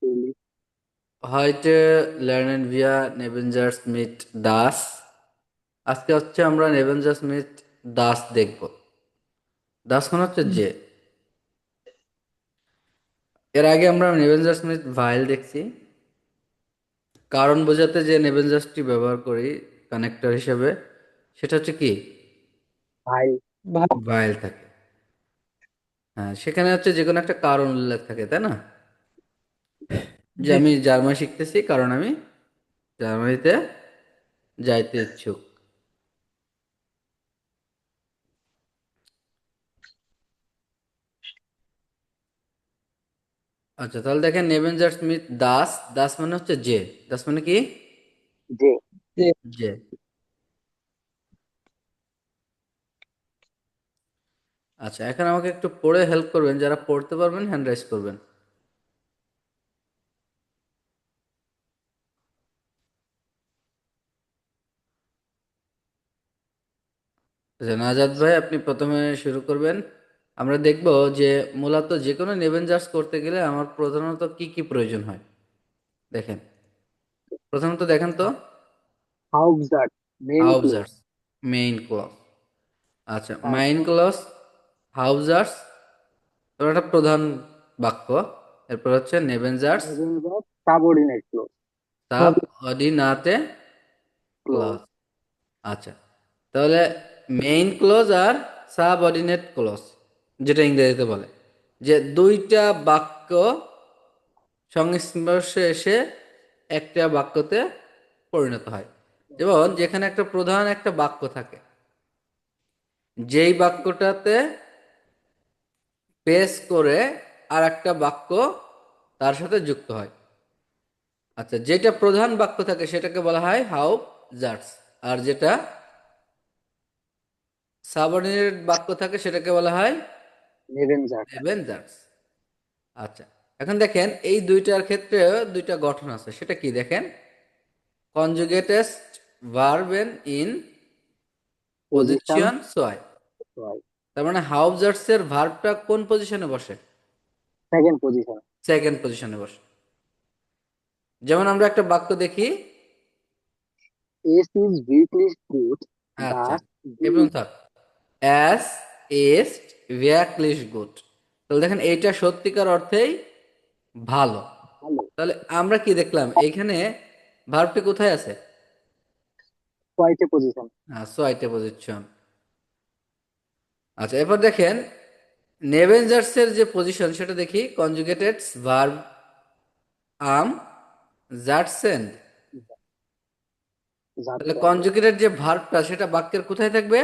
Really? Heute lernen wir Nebensatzs mit das. আজকে হচ্ছে আমরা নেবেঞ্জাস মিথ দাস দেখব। দাস মানে হচ্ছে যে। এর আগে আমরা নেবেঞ্জাস মিথ ভাইল দেখছি। কারণ বোঝাতে যে নেবেঞ্জাসটি ব্যবহার করি কানেক্টর হিসেবে, সেটা হচ্ছে কি? ভাই। ভাইল থাকে। হ্যাঁ, সেখানে হচ্ছে যে কোনো একটা কারণ উল্লেখ থাকে, তাই না? যে জি। আমি জার্মান শিখতেছি কারণ আমি জার্মানিতে যাইতে ইচ্ছুক। আচ্ছা, তাহলে দেখেন নেবেঞ্জাস মিথ দাস। দাস মানে হচ্ছে যে। দাস মানে কি? যে। যে। যে। আচ্ছা, এখন আমাকে একটু পড়ে হেল্প করবেন, যারা পড়তে পারবেন হ্যান্ড রাইজ করবেন। আচ্ছা, নাজাদ ভাই আপনি প্রথমে শুরু করবেন। আমরা দেখব যে মূলত যে কোনো নেবেঞ্জার্স করতে গেলে আমার প্রধানত কি কি প্রয়োজন হয়। দেখেন, প্রথমত দেখেন তো। হাউবজার্ড, মেন ক্লোজ। হাউজার্স, মেইন ক্লজ। আচ্ছা, মেইন তারপর ক্লজ, হাউজার্স, একটা প্রধান বাক্য। এরপর হচ্ছে নেবেঞ্জার্স, নেবেনজার্ড subordinate clause. Subordinate clause. Clause. আচ্ছা, তাহলে মেইন ক্লজ আর সাবঅর্ডিনেট ক্লজ, যেটা ইংরেজিতে বলে, যে দুইটা বাক্য সংস্পর্শে এসে একটা বাক্যতে পরিণত হয়। যেমন যেখানে একটা প্রধান একটা বাক্য থাকে, যেই বাক্যটাতে পেশ করে আর একটা বাক্য তার সাথে যুক্ত হয়। আচ্ছা, যেটা প্রধান বাক্য থাকে সেটাকে বলা হয় হাউ জার্স, আর যেটা সাবঅর্ডিনেট বাক্য থাকে সেটাকে বলা হয় নেবেনজার্ড। অ্যাভেঞ্জার্স। আচ্ছা, এখন দেখেন এই দুইটার ক্ষেত্রে দুইটা গঠন আছে, সেটা কি দেখেন। কনজুগেটেড ভার্বেন ইন পজিশন। পজিশন সোয়াই। তার মানে হাউজার্স এর ভার্বটা কোন পজিশনে বসে? Second position. সেকেন্ড পজিশনে বসে। যেমন আমরা একটা বাক্য দেখি। এস ইজ ভিকলিশ গুড। আচ্ছা, দাস ডু এবং থাক, অ্যাস এস্ট ভ্যাকলিশ গুড। তাহলে দেখেন এইটা সত্যিকার অর্থেই ভালো। ভালো। তাহলে আমরা কি দেখলাম এইখানে, ভার্বটি কোথায় আছে? কয়টে পজিশন। সোয়াইটে পজিশন। আচ্ছা, এরপর দেখেন নেভেঞ্জার্সের যে পজিশন সেটা দেখি। কনজুগেটেড ভার্ব আম জাটসেন্ড। তাহলে যাচ্ছে। কনজুগেটেড যে ভার্বটা সেটা বাক্যের কোথায় থাকবে?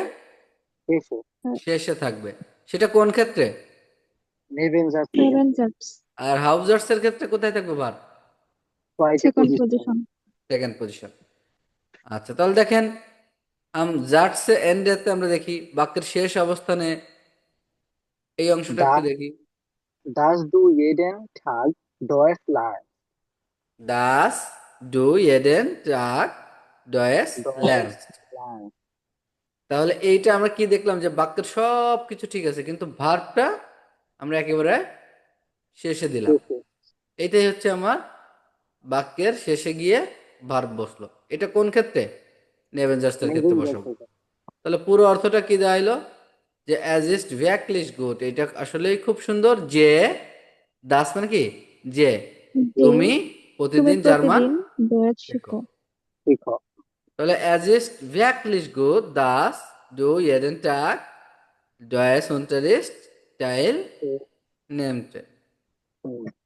শেষে। শেষে থাকবে। সেটা কোন ক্ষেত্রে? নেবেনজার্ড সেকেন্ড। আর হাউজার্সের ক্ষেত্রে কোথায় থাকবে ভার্ব? কয়টে পজিশন। Second position. আচ্ছা, তাহলে দেখেন আম জাটসে এন্ডেতে আমরা দেখি বাক্যের শেষ অবস্থানে এই অংশটা দা একটু দেখি। দাস ডু ইয়েডেন ঠাগ ডয়েস লার। দাস ডু এডেন ট্রাক ডয়েস ডয়েস ল্যান্ডস। লার। তাহলে এইটা আমরা কি দেখলাম, যে বাক্যের সব কিছু ঠিক আছে কিন্তু ভার্বটা আমরা একেবারে শেষে দিলাম। শেষে। এটাই হচ্ছে আমার বাক্যের শেষে গিয়ে ভার্ব বসলো। এটা কোন ক্ষেত্রে? নেভেঞ্জার্সের ক্ষেত্রে নেবেনজার্ড বসাবো। সেকেন্ড। তাহলে পুরো অর্থটা কি দাঁড়াইলো? যে অ্যাজ ইস্ট ভ্যাকলিশ গুড, এটা আসলেই খুব সুন্দর। যে দাস মানে কি? যে তুমি প্রতিদিন জার্মান শেখো। ঠিক। তাহলে অ্যাজ ইস্ট ভ্যাকলিশ গুড দাস ডু jeden Tag ডয়েস unterricht টাইল নেমতে।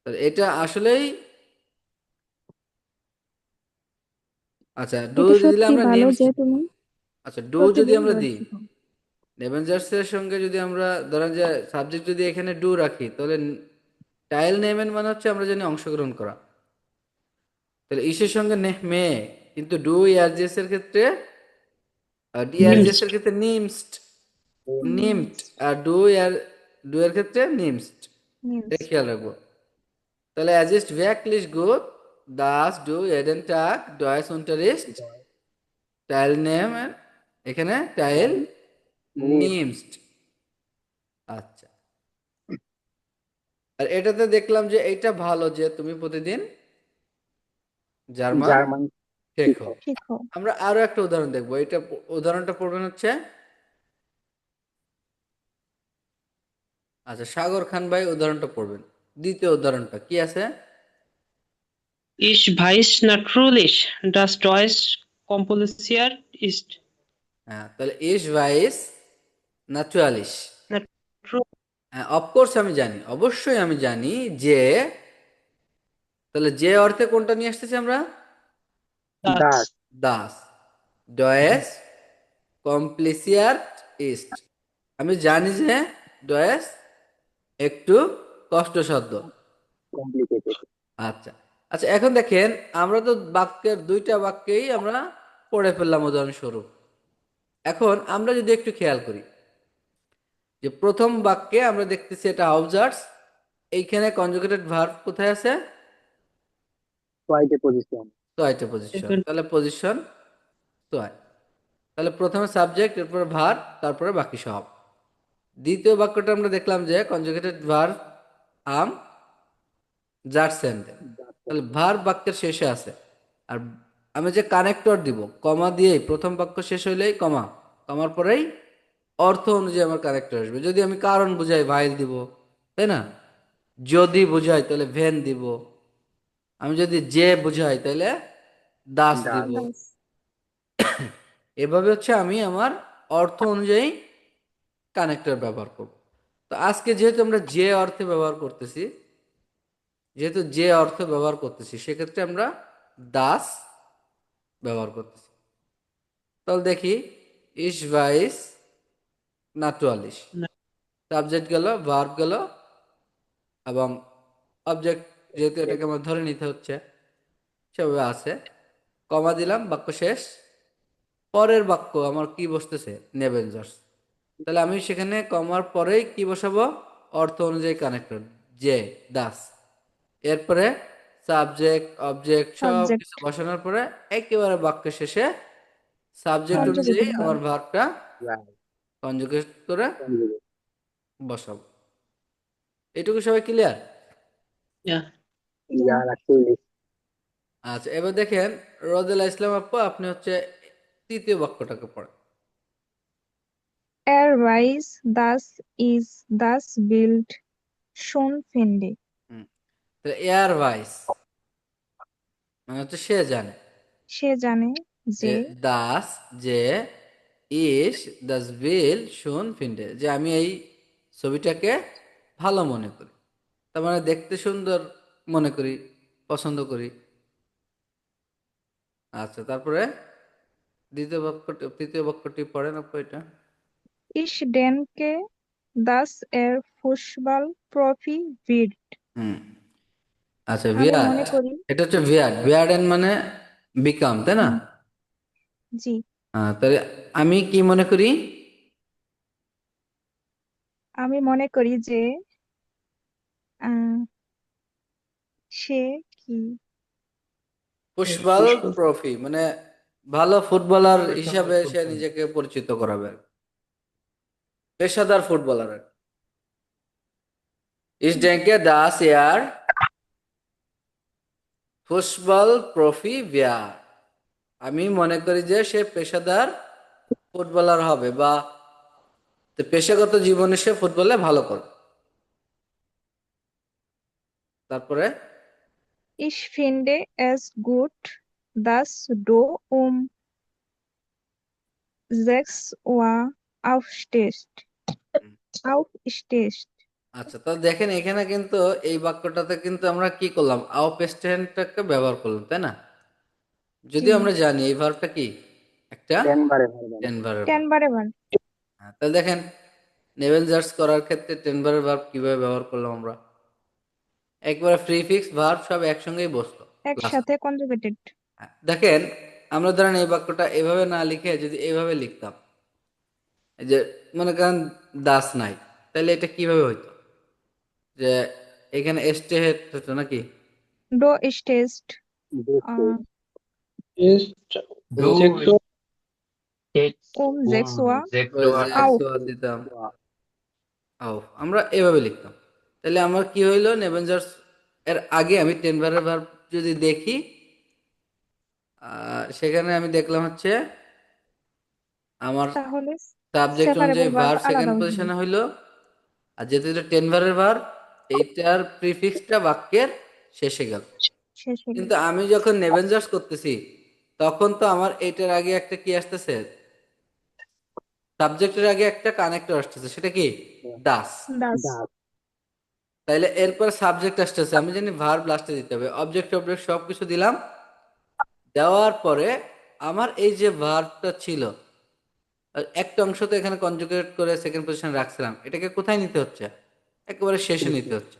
তাহলে এটা আসলেই, আচ্ছা ডু দিলে আমরা নেমস। আচ্ছা, ডু যদি আমরা দিই, নেভেঞ্জার্সের সঙ্গে যদি আমরা ধরেন যে সাবজেক্ট যদি এখানে ডু রাখি, তাহলে টাইল নেমেন মানে হচ্ছে আমরা জানি অংশগ্রহণ করা। তাহলে ইসের সঙ্গে মেয়ে, কিন্তু ডু ইয়ারজেস এর ক্ষেত্রে, ডিআরজেস এর ক্ষেত্রে নিমস্ট, নিমট। আর ডু এর ক্ষেত্রে নিমস্ট। এটা খেয়াল রাখবো। তাহলে অ্যাজ ইস্ট ভ্যাকলিশ গুড দাস ডু এডেন টাক ডয়েস উন্টারিস্ট টাইল নেম, এখানে টাইল নিমস্ট। আচ্ছা, আর এটাতে দেখলাম যে এইটা ভালো যে তুমি প্রতিদিন জার্মান জার্মান শেখো। শিখো। শিখো। আমরা আরো একটা উদাহরণ দেখবো। এটা উদাহরণটা পড়বেন হচ্ছে, আচ্ছা সাগর খান ভাই উদাহরণটা পড়বেন। দ্বিতীয় উদাহরণটা কি আছে? Ich weiß natürlich, dass Deutsch kompliziert ist. হ্যাঁ, তাহলে ইস ভাইস ন্যাচুরালিশ। Natürlich হ্যাঁ, অফকোর্স আমি জানি, অবশ্যই আমি জানি যে, তাহলে যে অর্থে কোনটা নিয়ে আসতেছি আমরা? দাস। das Das, ডয়েস কমপ্লিসিয়ার্ট east. আমি জানি যে ডয়েস একটু কষ্টসাধ্য। কমপ্লিকেটেড। আচ্ছা, আচ্ছা এখন দেখেন, আমরা তো বাক্যের দুইটা বাক্যেই আমরা পড়ে ফেললাম উদাহরণস্বরূপ। এখন আমরা যদি একটু খেয়াল করি যে প্রথম বাক্যে আমরা দেখতেছি এটা হাউজার্স, এইখানে কনজুগেটেড ভার্ব কোথায় আছে? কয়টে পজিশন। ছয়টা পজিশন, second তাহলে পজিশন ছয়। তাহলে প্রথমে সাবজেক্ট, এরপরে ভার্ব, তারপরে বাকি সব। দ্বিতীয় বাক্যটা আমরা দেখলাম যে কনজুগেটেড ভার্ব আম জার সেন্টে, তাহলে ভার্ব বাক্যের শেষে আছে। আর আমি যে কানেক্টর দিব কমা দিয়েই, প্রথম বাক্য শেষ হইলেই কমা, কমার পরেই অর্থ অনুযায়ী আমার কানেক্টর আসবে। যদি আমি কারণ বুঝাই ভাইল দিব, তাই না? যদি বুঝাই তাহলে ভেন দিব। আমি যদি যে বুঝাই তাহলে দাস দাস। দিব। দাস। এভাবে হচ্ছে আমি আমার অর্থ অনুযায়ী কানেক্টর ব্যবহার করব। তো আজকে যেহেতু আমরা যে অর্থে ব্যবহার করতেছি, সেক্ষেত্রে আমরা দাস ব্যবহার করতেছি। তাহলে দেখি, ইস ভাইস নাতুয়ালিশ, সাবজেক্ট গেল, ভার্ব গেল, এবং অবজেক্ট যেহেতু এটাকে আমার ধরে নিতে হচ্ছে সেভাবে আছে, কমা দিলাম, বাক্য শেষ। পরের বাক্য আমার কি বসতেছে? নেবেঞ্জার্স। তাহলে আমি সেখানে কমার পরেই কি বসাবো? অর্থ অনুযায়ী কানেক্টর, যে, দাস। এরপরে সাবজেক্ট অবজেক্ট সব সাবজেক্ট কিছু বসানোর পরে একেবারে বাক্যের শেষে সাবজেক্ট অনুযায়ী কনজুগেটেড আমার ভার্ব। ভার্বটা কনজুগেট করে বসাবো। এটুকু সবাই ক্লিয়ার? ja ইয়া। ইয়ার অ্যাকচুয়ালি। আচ্ছা এবার দেখেন, রোদেলা ইসলাম আপু আপনি হচ্ছে তৃতীয় বাক্যটাকে পড়েন। Er weiß, dass is das Bild schon finde। হুম, তাহলে এয়ার ভাইস মানে হচ্ছে সে জানে, সে জানে যে যে দাস, যে, ইস দাস বিল শুন ফিন্ডে, যে আমি এই ছবিটাকে ভালো মনে করি, তার মানে দেখতে সুন্দর মনে করি, পছন্দ করি। আচ্ছা তারপরে তৃতীয় বাক্যটি পড়েন আপু এটা। Ich denke, dass er Fußball-Profi wird। হুম, আচ্ছা আমি ভিয়ার্ড, মনে করি। এটা হচ্ছে ভিয়ার্ড, ভিয়ার্ডেন মানে বিকাম, তাই না? হুম, জি। তাহলে আমি কি মনে করি? আমি মনে করি যে আহ, সে কি ফুটবল প্রফি মানে ভালো ফুটবলার হিসাবে সে নিজেকে পরিচিত করাবে, পেশাদার footballer. Ich denke, dass er ফুটবল প্রফি wird। আমি মনে করি যে সে পেশাদার ফুটবলার হবে, বা পেশাগত জীবনে সে ফুটবলে ভালো করবে। তারপরে Ich finde es gut, dass du um 6 Uhr aufstehst। aufstehst। আচ্ছা, তো দেখেন এখানে কিন্তু এই বাক্যটাতে কিন্তু আমরা কি করলাম? আউপস্টেন্টটাকে ব্যবহার করলাম, তাই না? জি। যদিও আমরা জানি এই ভার্বটা কি একটা 10 বারে ভার্ব। Ten verb. 10 বারে বার। তাহলে দেখেন নেভেনজার্স করার ক্ষেত্রে টেন ভারের ভার্ব কিভাবে ব্যবহার করলাম আমরা? একবারে প্রিফিক্স ভার্ব সব একসঙ্গেই বসলো লাস্ট। একসাথে কনজুগেটেড। দেখেন আমরা ধরেন এই বাক্যটা এভাবে না লিখে যদি এইভাবে লিখতাম, এই যে মনে করেন দাস নাই, তাহলে এটা কিভাবে হইতো? যে এখানে স্টে হতো নাকি? Du stehst দেখতে। ist Du 6 Uhr stehst um 6 Uhr um 6 ওই Uhr যে auf। so দিতাম, আও আমরা এভাবে লিখতাম। তাহলে আমার কি হইলো, নেভেঞ্জার্স এর আগে আমি টেন ভারের ভার্ব যদি দেখি, সেখানে আমি দেখলাম হচ্ছে আমার তাহলে সাবজেক্ট সেপারেবল অনুযায়ী ভার্ব ভার্ব আলাদা সেকেন্ড হয়ে যাবে। পজিশনে হইলো, আর যেহেতু এটা টেন ভারের ভার্ব, এইটার প্রিফিক্সটা বাক্যের শেষে গেল। শেষ হয়ে কিন্তু গেল। আমি যখন নেভেঞ্জার্স করতেছি, তখন তো আমার এইটার আগে একটা কি আসতেছে, সাবজেক্টের আগে একটা কানেক্টর আসতেছে, সেটা কি ডাস। দাস। ডাক। তাইলে এরপর সাবজেক্ট আসতেছে, আমি জানি ভার্ব লাস্টে দিতে হবে, অবজেক্ট অবজেক্ট সবকিছু দিলাম। দেওয়ার পরে আমার এই যে ভার্বটা ছিল, একটা অংশ তো এখানে কনজুগেট করে সেকেন্ড পজিশনে রাখছিলাম, এটাকে কোথায় নিতে হচ্ছে, একেবারে শেষে নিতে হচ্ছে।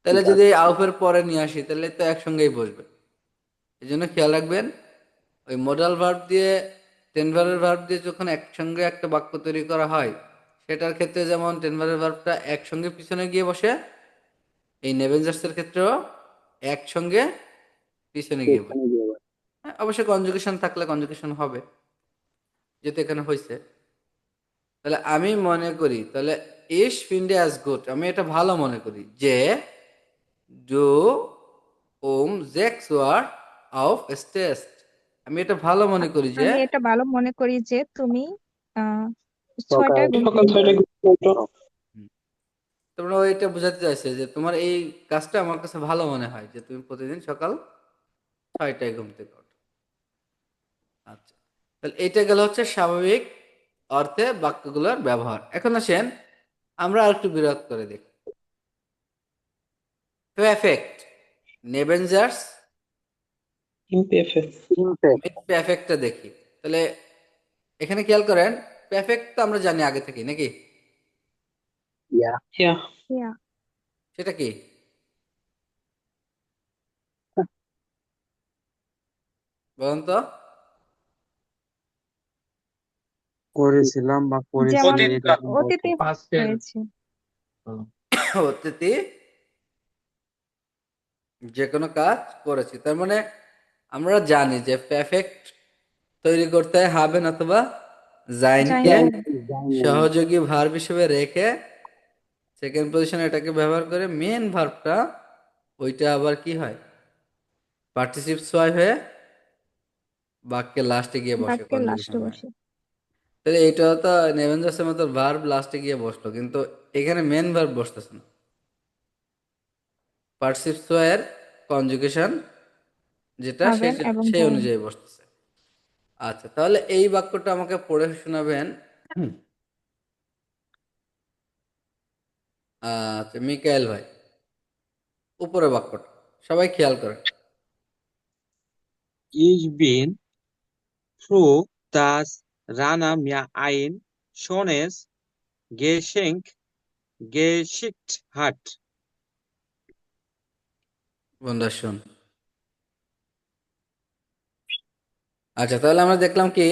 তাহলে যদি আউফের পরে নিয়ে আসি, তাহলে তো একসঙ্গেই বসবে। এই জন্য খেয়াল রাখবেন, ওই মডাল ভার্ব দিয়ে টেন ভারের ভার্ব দিয়ে যখন একসঙ্গে একটা বাক্য তৈরি করা হয়, সেটার ক্ষেত্রে যেমন টেন ভারের ভার্বটা একসঙ্গে পিছনে গিয়ে বসে, এই নেভেঞ্জার্সের ক্ষেত্রেও একসঙ্গে পিছনে গিয়ে বসে। পেছনে গিয়ে বসে। হ্যাঁ, অবশ্যই কনজুগেশন থাকলে কনজুগেশন হবে, যেহেতু এখানে হয়েছে। তাহলে আমি মনে করি, তাহলে ইস ফিন্ডে অ্যাজ গুড, আমি এটা ভালো মনে করি যে ডু জেক্স ওয়ার অফ স্টেস্ট, আমি এটা ভালো মনে করি যে, আমি এটা ভালো মনে করি যে তুমি আহ সকাল 6টায় ঘুম সকাল থেকে 6টায় ওঠো। ঘুম থেকে ওঠো। তোমরা এটা বোঝাতে চাইছে যে তোমার এই কাজটা আমার কাছে ভালো মনে হয় যে তুমি প্রতিদিন সকাল 6টায় ঘুম থেকে ওঠো। আচ্ছা, তাহলে এটা গেল হচ্ছে স্বাভাবিক অর্থে বাক্যগুলোর ব্যবহার। এখন আসেন আমরা আর একটু বিরোধ করে দেখি। প্রেফেক্ট, নেভেঞ্জার্স, ইমপারফেক্ট। ইমপ্যাক্ট। প্রেফেক্টটা দেখি। তাহলে এখানে খেয়াল করেন, প্রেফেক্ট তো আমরা জানি আগে থেকে নাকি, ইয়া। ইয়া। Yeah. সেটা কি বলুন তো? করেছিলাম বা করেছি যেমন এরকম বলতে। অতীতে Past tense. হয়েছে। অতীতে যে কোনো কাজ করেছি, তার মানে আমরা জানি যে প্রেফেক্ট তৈরি করতে হয় হাবেন অথবা জাইন জাইনকে ভার্ব। সহযোগী ভার্ব হিসেবে রেখে সেকেন্ড পজিশনে এটাকে ব্যবহার করে মেন ভার্বটা, ওইটা আবার কি হয়, পার্টিসিপ ছয় হয়ে বাক্যের লাস্টে গিয়ে বসে, বাক্যের লাস্টে কনজুগেশন হয়। বসে। তাহলে এটা তো নেভেঞ্জার্সের মতো ভার্ব লাস্টে গিয়ে বসলো, কিন্তু এখানে মেন ভার্ব বসতেছে না, পার্টিসিপ ছয়ের কনজুগেশন যেটা হাবেন এবং সেই জাইন। অনুযায়ী বসতেছে। আচ্ছা, তাহলে এই বাক্যটা আমাকে পড়ে শোনাবেন। আচ্ছা মিকায়েল ভাই, উপরে বাক্যটা সবাই খেয়াল করেন। Ich bin froh, dass Rana mir ein schönes Geschenk geschickt hat. বন্ধুরা শুন। আচ্ছা, তাহলে আমরা দেখলাম কি,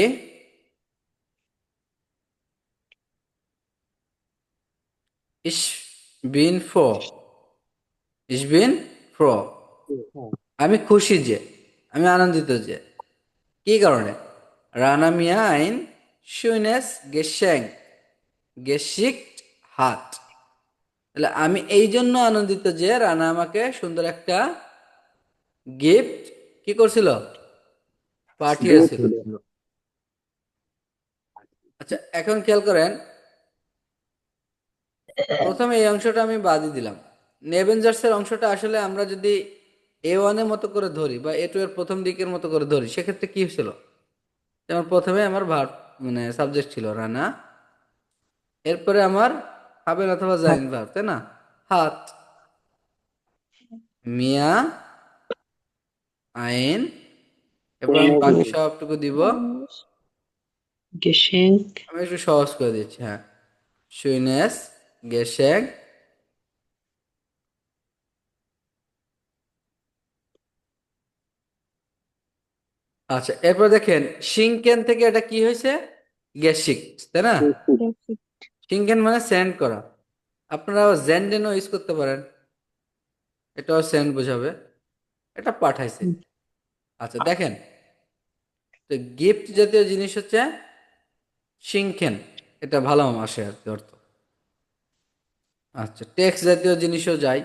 ইস বিন ফ্রো, ইস বিন ফ্রো, আমি খুশি যে, আমি আনন্দিত যে, কি কারণে, রানা মিয়া আইন শুনেস গেশেং গেশিকট হাট, তাহলে আমি এই জন্য আনন্দিত যে রানা আমাকে সুন্দর একটা গিফট কি করছিল, পাঠিয়েছিল। আচ্ছা, এখন খেয়াল করেন, প্রথমে এই অংশটা আমি বাদই দিলাম। নেভেঞ্জার্সের অংশটা আসলে আমরা যদি A1 এর মতো করে ধরি বা A2 এর প্রথম দিকের মতো করে ধরি, সেক্ষেত্রে কি ছিল, যেমন প্রথমে আমার ভার্ব মানে সাবজেক্ট ছিল রানা, এরপরে আমার হাবেন অথবা জাইন ভার্ব, তাই না, হাত, মিয়া আইন, এরপর আমি বাকি সবটুকু দিব, গেশেঙ্ক। আমি একটু সহজ করে দিচ্ছি, হ্যাঁ, শুইনেস গেশেং। আচ্ছা, এরপর দেখেন শিংকেন থেকে এটা কি হয়েছে, গেসিক, তাই না, শিংকেন মানে সেন্ড করা, আপনারা জেন্ডেনও ইউজ করতে পারেন, এটাও সেন্ড বোঝাবে, এটা পাঠাইছে। আচ্ছা দেখেন, তো গিফট জাতীয় জিনিস হচ্ছে শিংকেন, এটা ভালো আসে আর কি অর্থ। আচ্ছা, টেক্সট জাতীয় জিনিসও যায়।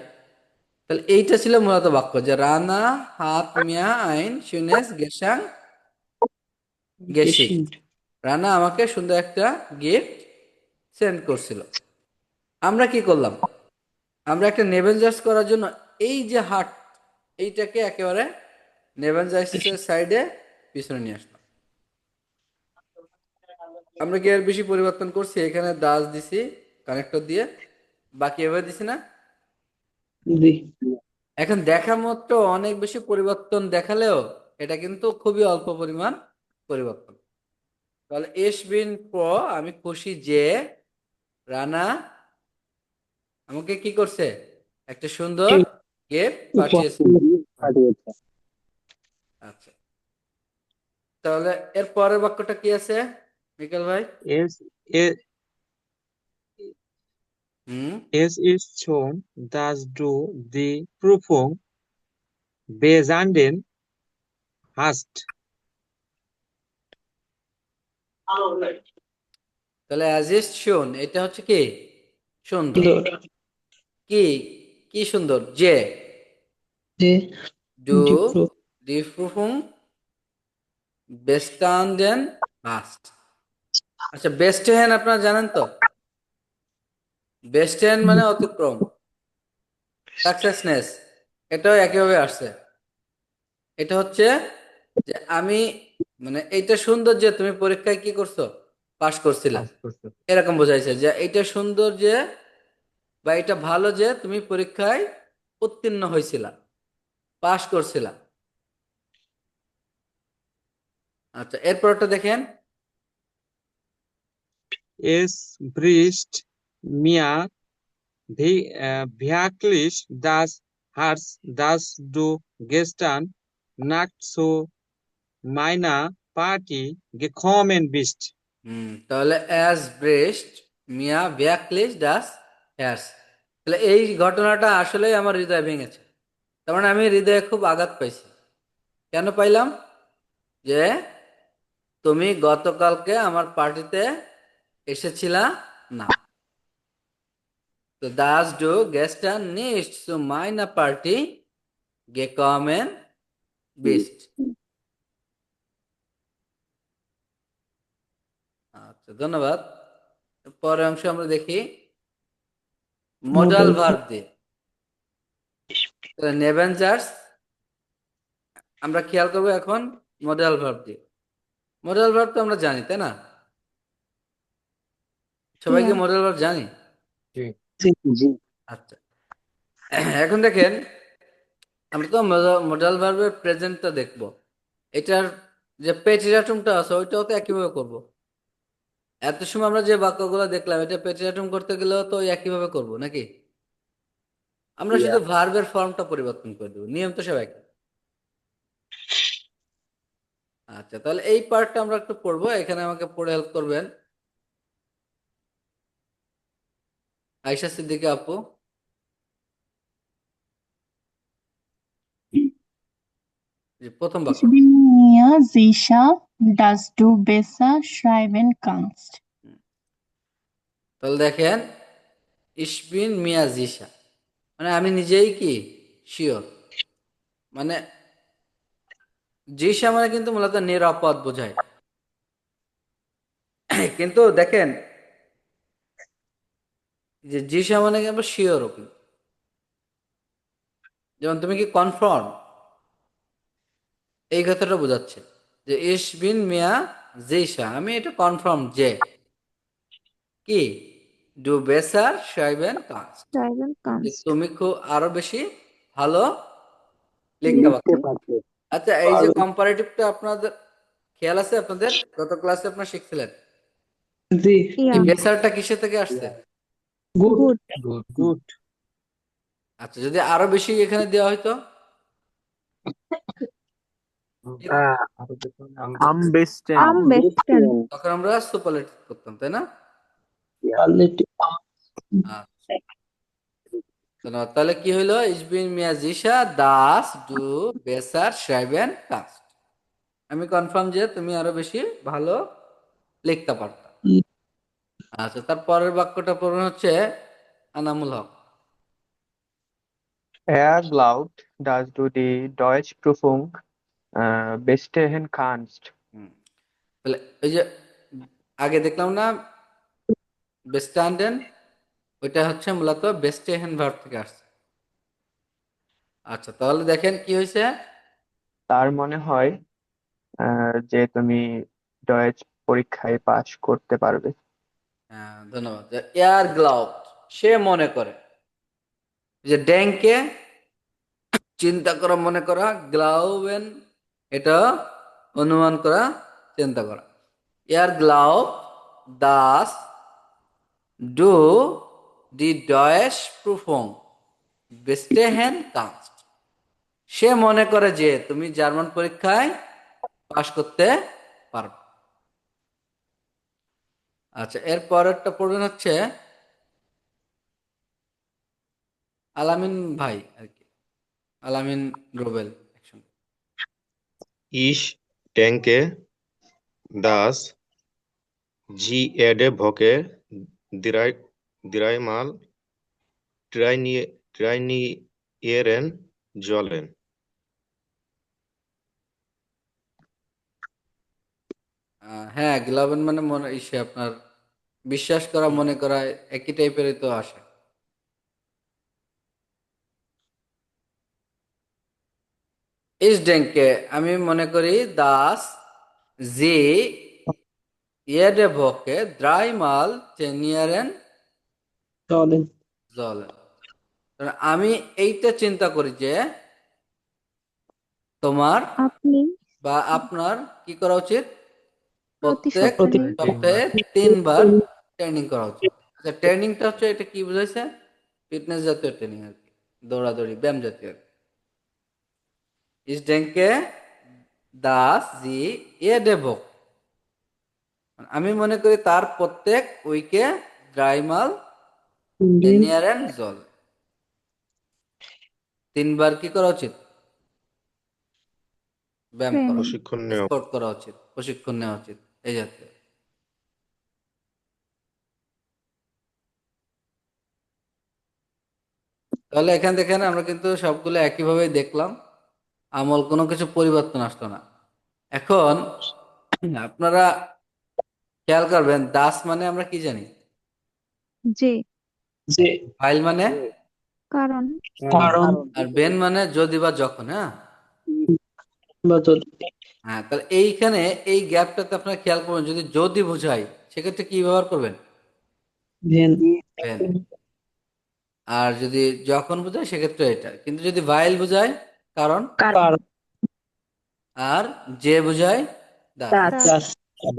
তাহলে এইটা ছিল মূলত বাক্য যে রানা হাত মিয়া আইন শুনেস গেসাং গেশিক। Geschenkt. রানা আমাকে সুন্দর একটা গিফট সেন্ড করছিল। আমরা কি করলাম? আমরা একটা নেভেনজার্স করার জন্য এই যে হার্ট, এইটাকে একেবারে নেভেনজার্সের সাইডে পিছনে নিয়ে আসলাম। আমরা কি এর বেশি পরিবর্তন করছি? এখানে দাস দিছি কানেক্টর দিয়ে, বাকি এভাবে দিছি না? জি। এখন দেখা মাত্র অনেক বেশি পরিবর্তন দেখালেও এটা কিন্তু খুবই অল্প পরিমাণ পরিবর্তন। তাহলে এস বিন আমি খুশি যে রানা আমাকে কি করছে, একটা সুন্দর গিফট পাঠিয়েছে। পাঠিয়েছে। আচ্ছা, তাহলে এর পরের বাক্যটা কি আছে মিকেল ভাই? Es, es, হুম es ist schon, dass du die Prüfung bestanden hast. তাহলে অ্যাজ ইজ শোন, এটা হচ্ছে কি সুন্দর। সুন্দর। কি কি সুন্দর? যে যে ডু ডিপ্রো দি প্রুফুং বেস্টান্ডেন ফাস্ট। আচ্ছা, বেস্টেন আপনারা জানেন তো? বেস্টেন মানে অতিক্রম, সাকসেসনেস, এটাও একইভাবে আসছে। এটা হচ্ছে যে আমি মানে এইটা সুন্দর যে তুমি পরীক্ষায় কি করছো, পাশ করছিলা, এরকম বোঝাইছে যে এইটা সুন্দর যে বা এটা ভালো যে তুমি পরীক্ষায় উত্তীর্ণ হয়েছিলা, পাশ করছিলা। আচ্ছা, এরপরটা দেখেন। Es bricht mir wirklich das Herz, dass du gestern Nacht zu meiner Party gekommen bist. তাহলে অ্যাজ ব্রেস্ট মিয়া ভ্যাকলিস ডাস হ্যাস। তাহলে এই ঘটনাটা আসলেই আমার হৃদয় ভেঙেছে। তার মানে আমি হৃদয়ে খুব আঘাত পাইছি। কেন পাইলাম? যে তুমি গতকালকে আমার পার্টিতে এসেছিলা না। তো দাস ডু গেস্টার নিস্ট টু মাইনা পার্টি গেকমেন বিস্ট। আচ্ছা, ধন্যবাদ। পরের অংশ আমরা দেখি মডাল ভার্ব দিয়ে। নেভেনজার্স আমরা খেয়াল করবো এখন মডাল ভার্ব দিয়ে। মডাল ভার্ব তো আমরা জানি, তাই না? সবাইকে Yeah. মডাল ভার্ব জানি। জি। আচ্ছা, এখন দেখেন আমরা তো মডাল ভার্বের প্রেজেন্টটা দেখবো। এটার যে পেটিরাটুমটা আছে ওইটাও তো একইভাবে করব। এত সময় আমরা যে বাক্যগুলো দেখলাম এটা পেটিরাটুম করতে গেলেও তো ওই একইভাবে করব নাকি? আমরা শুধু ভার্বের ফর্মটা পরিবর্তন করে দেবো, নিয়ম তো সব একই। আচ্ছা, তাহলে এই পার্টটা আমরা একটু পড়বো, এখানে আমাকে পড়ে হেল্প করবেন আয়েশা সিদ্দিকী আপু। প্রথম Ich বাক্য। bin mir sicher, dass du besser schreiben kannst. তাহলে দেখেন ইসবিন মিয়া জিসা, মানে আমি নিজেই কি শিওর, মানে জিসা মানে কিন্তু মূলত নিরাপদ বোঝায়। কিন্তু দেখেন যে জিসা মানে কিন্তু শিওর, যেমন তুমি কি কনফার্ম, এই কথাটা বোঝাচ্ছে যে ইস বিন মিয়া জিসা, আমি এটা কনফার্ম যে কি ডু বেসার সাইবেন কাস্ট, Schreiben যে kannst. তুমি খুব আরো বেশি ভালো লিখতে পারো। লিখতে পারছে। আচ্ছা, এই যে কম্পারেটিভটা আপনাদের খেয়াল আছে? আপনাদের গত ক্লাসে আপনারা শিখছিলেন জি। এই Yeah. বেসারটা কিসে থেকে আসছে? গুড। Good. Good. আচ্ছা, যদি আরো বেশি এখানে দেওয়া হয়তো Am besten. তখন আমরা সুপারলেটিভ করতাম, তাই না? Superlative. আচ্ছা, ধন্যবাদ। তাহলে কি হইলো? ইস বিন মিয়া জিসা দাস ডু বেসার সাইবেন কাস্ট, আমি কনফার্ম যে তুমি আরো বেশি ভালো লিখতে পারতা। আচ্ছা, তার পরের বাক্যটা পূরণ হচ্ছে Anamul Haque. Erlaubt, dass du die Deutschprüfung bestehen kannst. তাহলে এই যে আগে দেখলাম না বেস্টান্ডেন, ওইটা হচ্ছে মূলত বেস্টেহেন ভার্ব থেকে আসছে। আচ্ছা, তাহলে দেখেন কি হয়েছে। তার মনে হয় যে তুমি ডয়েচ পরীক্ষায় পাশ করতে পারবে। হ্যাঁ, ধন্যবাদ। এয়ার গ্লাউড, সে মনে করে, যে ড্যাংকে চিন্তা করা, মনে করা, গ্লাউবেন এটা অনুমান করা, চিন্তা করা। এয়ার গ্লাউব দাস ডু ডি ডয়েশ প্রুফং বেস্টেহেন কাস্ট, সে মনে করে যে তুমি জার্মান পরীক্ষায় পাশ করতে পারবে। আচ্ছা, এর পরেরটা পড়বেন হচ্ছে আলামিন ভাই আর কি, আলামিন রোবেল একসঙ্গে। Ich denke, dass jede Woche dreimal trainieren sollen. হ্যাঁ, গ্লাবেন মানে মনে ইসে আপনার বিশ্বাস করা, মনে করা, একই টাইপেরই তো আসে। Ich denke, আমি মনে করি, দাস জি jede Woche dreimal trainieren চলেন sollen. কারণ আমি এইটা চিন্তা করি যে তোমার আপনি বা আপনার কি করা উচিত, প্রতি প্রত্যেক সপ্তাহে সপ্তাহে 3 বার ট্রেনিং করা উচিত। আচ্ছা, ট্রেনিংটা হচ্ছে এটা কি বুঝাইছে, ফিটনেস জাতীয় ট্রেনিং আর কি, দৌড়াদৌড়ি, ব্যায়াম জাতীয় আর কি। Ich denke, dass sie jede Woche, আমি মনে করি তার প্রত্যেক উইকে ড্রাইমাল ট্রেনিয়ারেন জল 3 বার কি করা উচিত, ব্যায়াম করা, প্রশিক্ষণ নেওয়া। স্পোর্ট করা উচিত, প্রশিক্ষণ নেওয়া উচিত, এই জাতীয়। তাহলে এখান থেকে আমরা কিন্তু সবগুলো একইভাবেই দেখলাম, আমল কোনো কিছু পরিবর্তন আসলো না। এখন আপনারা খেয়াল করবেন, দাস মানে আমরা কি জানি, যে যে ফাইল মানে, কারণ কারণ আর বেন মানে যদি বা যখন। হ্যাঁ বা যদি হ্যাঁ, তাহলে এইখানে এই গ্যাপটাতে আপনারা খেয়াল করবেন, যদি বোঝাই সেক্ষেত্রে কি ব্যবহার করবেন, ভেন বেন। আর যদি যখন বোঝায় সেক্ষেত্রে এটা, কিন্তু যদি ভাইল বোঝায় কারণ, কারণ আর যে বোঝায় দাস, দাস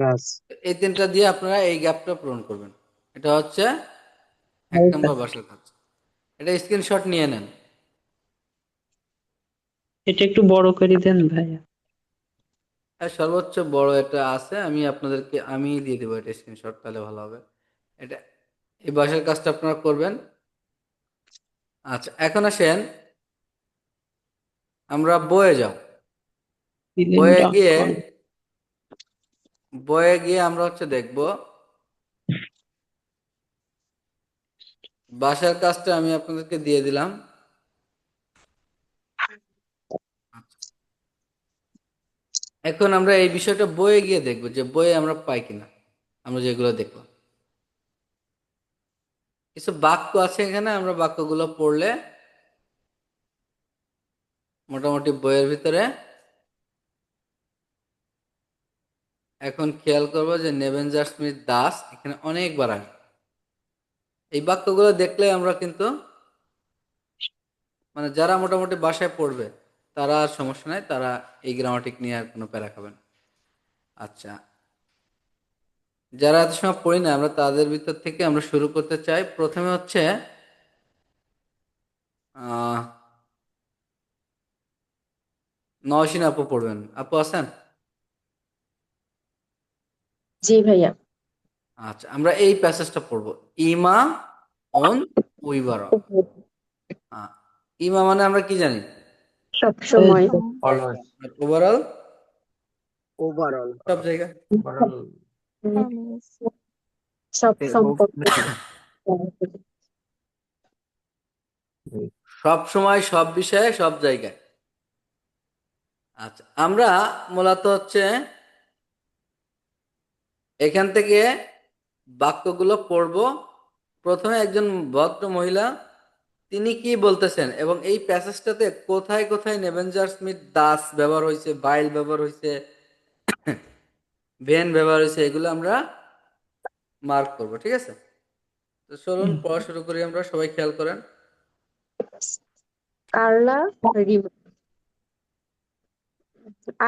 দাস এই 3টা দিয়ে আপনারা এই গ্যাপটা পূরণ করবেন। এটা হচ্ছে 1 নম্বর ভাষার কাজ। এটা স্ক্রিনশট নিয়ে নেন। এটা একটু বড় করে দেন ভাইয়া। আর সর্বোচ্চ বড় এটা আছে, আমি দিয়ে দেবো এটা স্ক্রিনশট, তাহলে ভালো হবে। এটা এই ভাষার কাজটা আপনারা করবেন। আচ্ছা, এখন আসেন আমরা বইয়ে যাও। বইয়ে গিয়ে আমরা হচ্ছে দেখব বাসার কাজটা আমি আপনাদেরকে দিয়ে দিলাম। এখন আমরা এই বিষয়টা বইয়ে গিয়ে দেখব যে বইয়ে আমরা পাই কিনা, আমরা যেগুলো দেখলাম। কিছু বাক্য আছে এখানে, আমরা বাক্যগুলো পড়লে মোটামুটি বইয়ের ভিতরে। এখন খেয়াল করবো যে নেভেনজার স্মিথ দাস এখানে অনেকবার আসবে। এই বাক্যগুলো দেখলে আমরা কিন্তু মানে যারা মোটামুটি বাসায় পড়বে তারা আর সমস্যা নাই, তারা এই গ্রামাটিক নিয়ে আর কোনো প্যারা খাবেন। আচ্ছা, যারা এত সময় পড়ি না, আমরা তাদের ভিতর থেকে আমরা শুরু করতে চাই। প্রথমে হচ্ছে নওশিন আপু পড়বেন। আপু আছেন? জি ভাইয়া। আচ্ছা, আমরা এই প্যাসেজটা পড়বো, ইমা অন উইবার। ইমা মানে আমরা কি জানি, সব সময়। ওভারঅল, ওভারঅল সব জায়গায়। সব সম্পর্কে। সব সময়, সব বিষয়ে, সব জায়গায়। আচ্ছা, আমরা মূলত হচ্ছে এখান থেকে বাক্যগুলো পড়ব। প্রথমে একজন ভদ্র মহিলা তিনি কি বলতেছেন এবং এই প্যাসেজটাতে কোথায় কোথায় নেভেঞ্জার স্মিথ দাস ব্যবহার হয়েছে, বাইল ব্যবহার হয়েছে, ভেন ব্যবহার হয়েছে, এগুলো আমরা মার্ক করব, ঠিক আছে? তো চলুন পড়া শুরু করি আমরা, সবাই খেয়াল করেন। Carla River.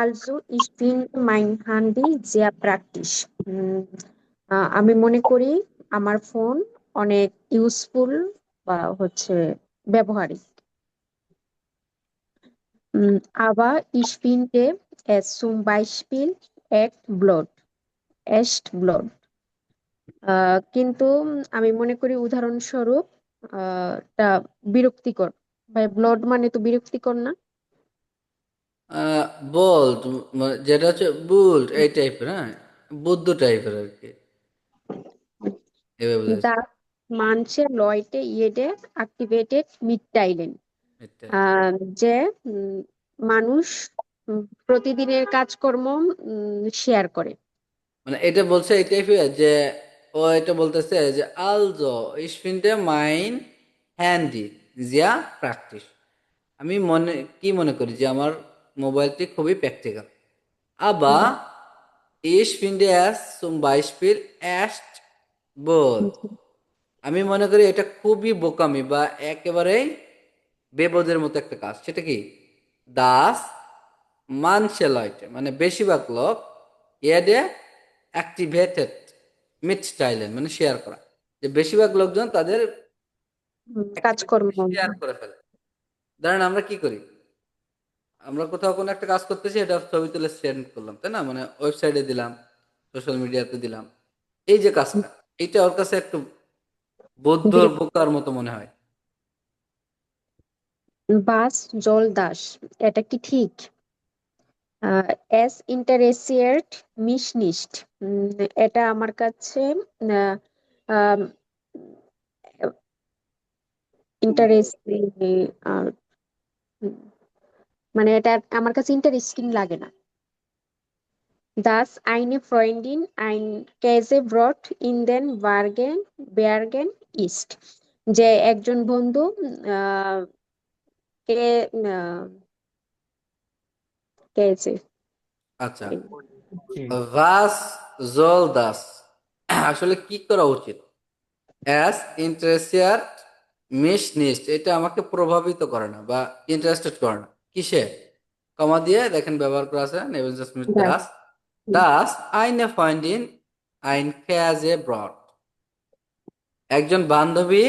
Also, ich finde mein Handy sehr praktisch. আমি মনে করি আমার ফোন অনেক ইউজফুল বা হচ্ছে ব্যবহারিক। Aber ich finde es zum Beispiel echt blöd. Echt blöd. কিন্তু আমি মনে করি উদাহরণস্বরূপ টা বিরক্তিকর। ভাই ব্লড মানে তো বিরক্তিকর না? বোল্ড, যেটা হচ্ছে বুল্ড, এই টাইপের, হ্যাঁ, বুদ্ধ টাইপের আর কি, এভাবে বোঝাচ্ছে। Das manche Leute jede activated mitteilen. এটা যে মানুষ প্রতিদিনের কাজকর্ম শেয়ার করে। মানে এটা বলছে এই টাইপের যে ও এটা বলতেছে যে আলজো ich finde mein Handy sehr praktisch, আমি কি মনে করি যে আমার মোবাইলটি খুবই প্র্যাকটিক্যাল। আবার ich finde es zum Beispiel echt blöd, আমি মনে করি এটা খুবই বোকামি বা একেবারেই বেবদের মতো একটা কাজ। সেটা কি? দাস মানসে লয়টে, মানে বেশিরভাগ লোক, এডে অ্যাক্টিভেটেড মিটস্টাইলেন, মানে শেয়ার করা, যে বেশিরভাগ লোকজন তাদের কাজকর্ম শেয়ার করে ফেলে। ধরেন আমরা কি করি, আমরা কোথাও কোনো একটা কাজ করতেছি, এটা ছবি তুলে সেন্ড করলাম, তাই না? মানে ওয়েবসাইটে দিলাম, সোশ্যাল মিডিয়াতে দিলাম, এই যে কাজটা, এইটা ওর কাছে একটু বৌদ্ধর বোকার মতো মনে হয়। বাস জল দাস, এটা কি ঠিক? এস ইন্টারেসিয়েট মিশনিস্ট, এটা আমার কাছে ইন্টারেস্টিং, মানে এটা আমার কাছে ইন্টারেস্টিং লাগে না। Das eine Freundin ein Käsebrot in den Bergen ist, যে একজন বন্ধু আহ কে কেজে আচ্ছা, ভাস জল দাস আসলে কি করা উচিত? অ্যাজ ইন্টারেস্টেড মিস নিস্ট, এটা আমাকে প্রভাবিত করে না বা ইন্টারেস্টেড করে না। কিসে? কমা দিয়ে দেখেন ব্যবহার করা আছে নেভেঞ্জার স্মিথ দাস, দাস আইনে ফাইন্ডিন আইন ক্যাজে ব্রড, একজন বান্ধবী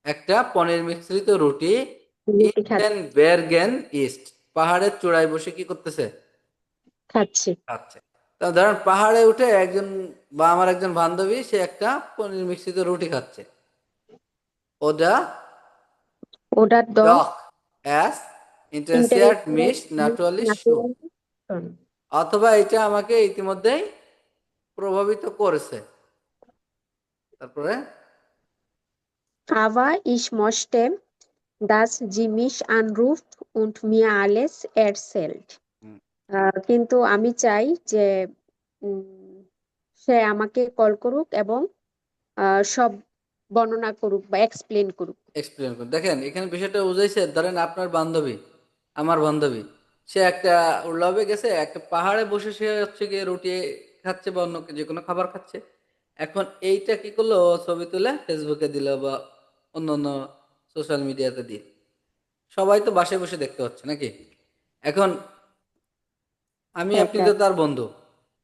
একটা পনির মিশ্রিত রুটি ইন বেরগেন ইস্ট, পাহাড়ের চূড়ায় বসে কি করতেছে? খাচ্ছে। আচ্ছা, তা ধরেন পাহাড়ে উঠে একজন বা আমার একজন বান্ধবী সে একটা পনির মিশ্রিত রুটি খাচ্ছে, ওটা Oder ডক doch অ্যাজ ইন্টারেস্টেড মিস ন্যাচুরালি শু, অথবা এটা আমাকে ইতিমধ্যেই প্রভাবিত করেছে। তারপরে Aber ich möchte, dass sie mich anruft und mir alles erzählt. কিন্তু আমি চাই যে সে আমাকে কল করুক এবং সব বর্ণনা করুক বা এক্সপ্লেন করুক। এক্সপ্লেন করুন। দেখেন এখানে বিষয়টা বুঝাইছে, ধরেন আপনার বান্ধবী, আমার বান্ধবী, সে একটা উল্লাবে গেছে, একটা পাহাড়ে বসে সে হচ্ছে গিয়ে রুটি খাচ্ছে বা অন্য যে কোনো খাবার খাচ্ছে। এখন এইটা কি করলো, ও ছবি তুলে ফেসবুকে দিল বা অন্য অন্য সোশ্যাল মিডিয়াতে দিল, সবাই তো বাসায় বসে দেখতে হচ্ছে নাকি? এখন আপনি তো তার বন্ধু,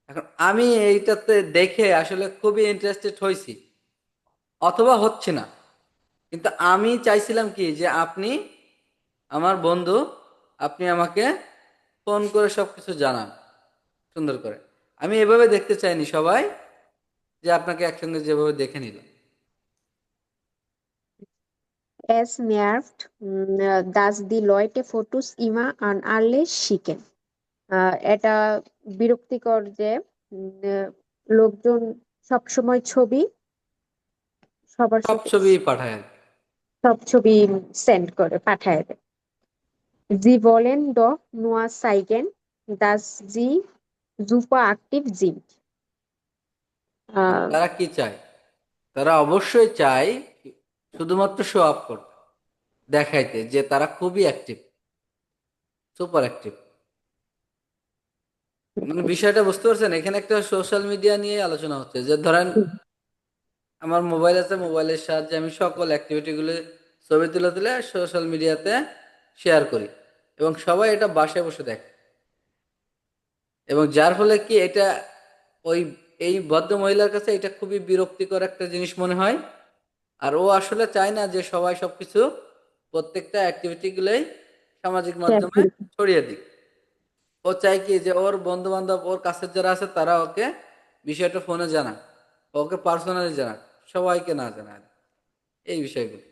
এখন আমি এইটাতে দেখে আসলে খুবই ইন্টারেস্টেড হয়েছি অথবা হচ্ছে না, কিন্তু আমি চাইছিলাম কি যে আপনি আমার বন্ধু, আপনি আমাকে ফোন করে সবকিছু জানান সুন্দর করে। আমি এভাবে দেখতে চাইনি সবাই যে আপনাকে একসঙ্গে যেভাবে দেখে নিল। Es nervt, dass die Leute Fotos immer an alle schicken. এটা বিরক্তিকর যে লোকজন সব সময় ছবি সবার সব সাথে ছবি পাঠায় আর কি। সব ছবি সেন্ড করে পাঠায় দেয়। Sie wollen doch nur zeigen, dass sie super aktiv sind. আহ, তারা কি চায়? তারা অবশ্যই চায় শুধুমাত্র শো আপ করতে, দেখাইতে যে তারা খুবই অ্যাক্টিভ, সুপার অ্যাক্টিভ। মানে বিষয়টা বুঝতে পারছেন? এখানে একটা সোশ্যাল মিডিয়া নিয়ে আলোচনা হচ্ছে, যে ধরেন আমার মোবাইল আছে, মোবাইলের সাহায্যে আমি সকল অ্যাক্টিভিটিগুলো ছবি তুলে তুলে সোশ্যাল মিডিয়াতে শেয়ার করি, এবং সবাই এটা বাসায় বসে দেখে, এবং যার ফলে কি এটা ওই এই ভদ্র মহিলার কাছে এটা খুবই বিরক্তিকর একটা জিনিস মনে হয়। আর ও আসলে চায় না যে সবাই সবকিছু, প্রত্যেকটা অ্যাক্টিভিটি গুলোই সামাজিক share মাধ্যমে করি। ছড়িয়ে দিক। ও চায় কি যে ওর বন্ধু বান্ধব, ওর কাছের যারা আছে তারা ওকে বিষয়টা ফোনে জানাক, ওকে পার্সোনালি জানাক, সবাইকে না জানায় এই বিষয়গুলো।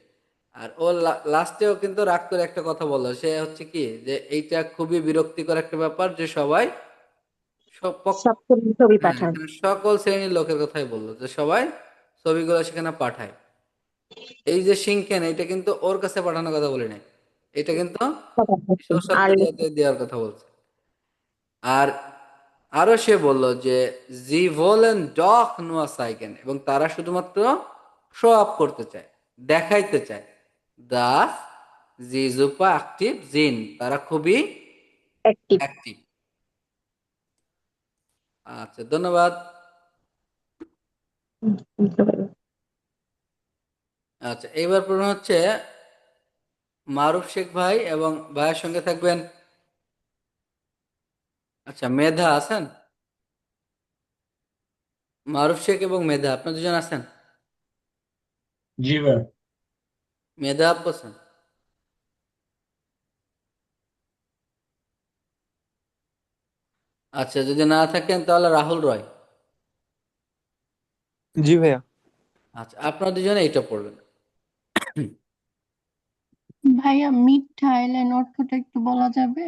আর ও লাস্টেও কিন্তু রাগ করে একটা কথা বললো, সে হচ্ছে কি যে এইটা খুবই বিরক্তিকর একটা ব্যাপার যে সবাই সব সব ছবি হ্যাঁ, পাঠান। এখানে সকল শ্রেণীর লোকের কথাই বললো, যে সবাই ছবিগুলো সেখানে পাঠায়। এই যে সিংকেন, এটা কিন্তু ওর কাছে পাঠানোর কথা বলি নাই, এটা কিন্তু সোশ্যাল আর মিডিয়াতে দেওয়ার কথা বলছে। আর আরো সে বলল যে জি ভোলেন ডক নোয়া সাইকেন, এবং তারা শুধুমাত্র শো আপ করতে চায়, দেখাইতে চায়। দাস জি জুপা অ্যাক্টিভ জিন, তারা খুবই অ্যাক্টিভ। অ্যাক্টিভ। আচ্ছা, ধন্যবাদ। আচ্ছা, এইবার প্রশ্ন হচ্ছে মারুফ শেখ ভাই এবং ভাইয়ের সঙ্গে থাকবেন। আচ্ছা, মেধা আছেন? মারুফ শেখ এবং মেধা, আপনার দুজন আছেন? জি ভাই। মেধা আপু আছেন? আচ্ছা, যদি না থাকেন তাহলে রাহুল রয়। জি ভাইয়া। আচ্ছা, আপনারা দুজনে এটা পড়বেন। ভাইয়া মিড থাইল্যান্ড অর্থটা একটু বলা যাবে?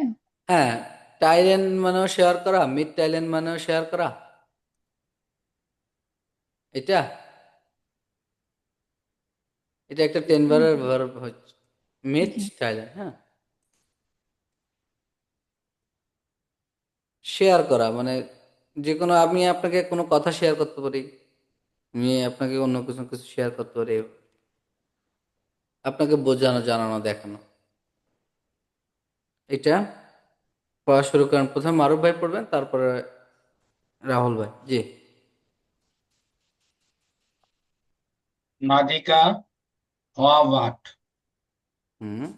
হ্যাঁ, টাইলেন মানেও শেয়ার করা, মিড টাইলেন মানেও শেয়ার করা, এটা এটা একটা 10 বারের ভার্ব হচ্ছে মিড জি। টাইলেন। হ্যাঁ, শেয়ার করা মানে যে কোনো, আমি আপনাকে কোনো কথা শেয়ার করতে পারি, আমি আপনাকে অন্য কিছু কিছু শেয়ার করতে পারি, আপনাকে বোঝানো, জানানো, দেখানো। এটা পড়া শুরু করেন। প্রথমে মারুফ ভাই পড়বেন, তারপরে রাহুল ভাই। জি। Madika Horvath. হুম।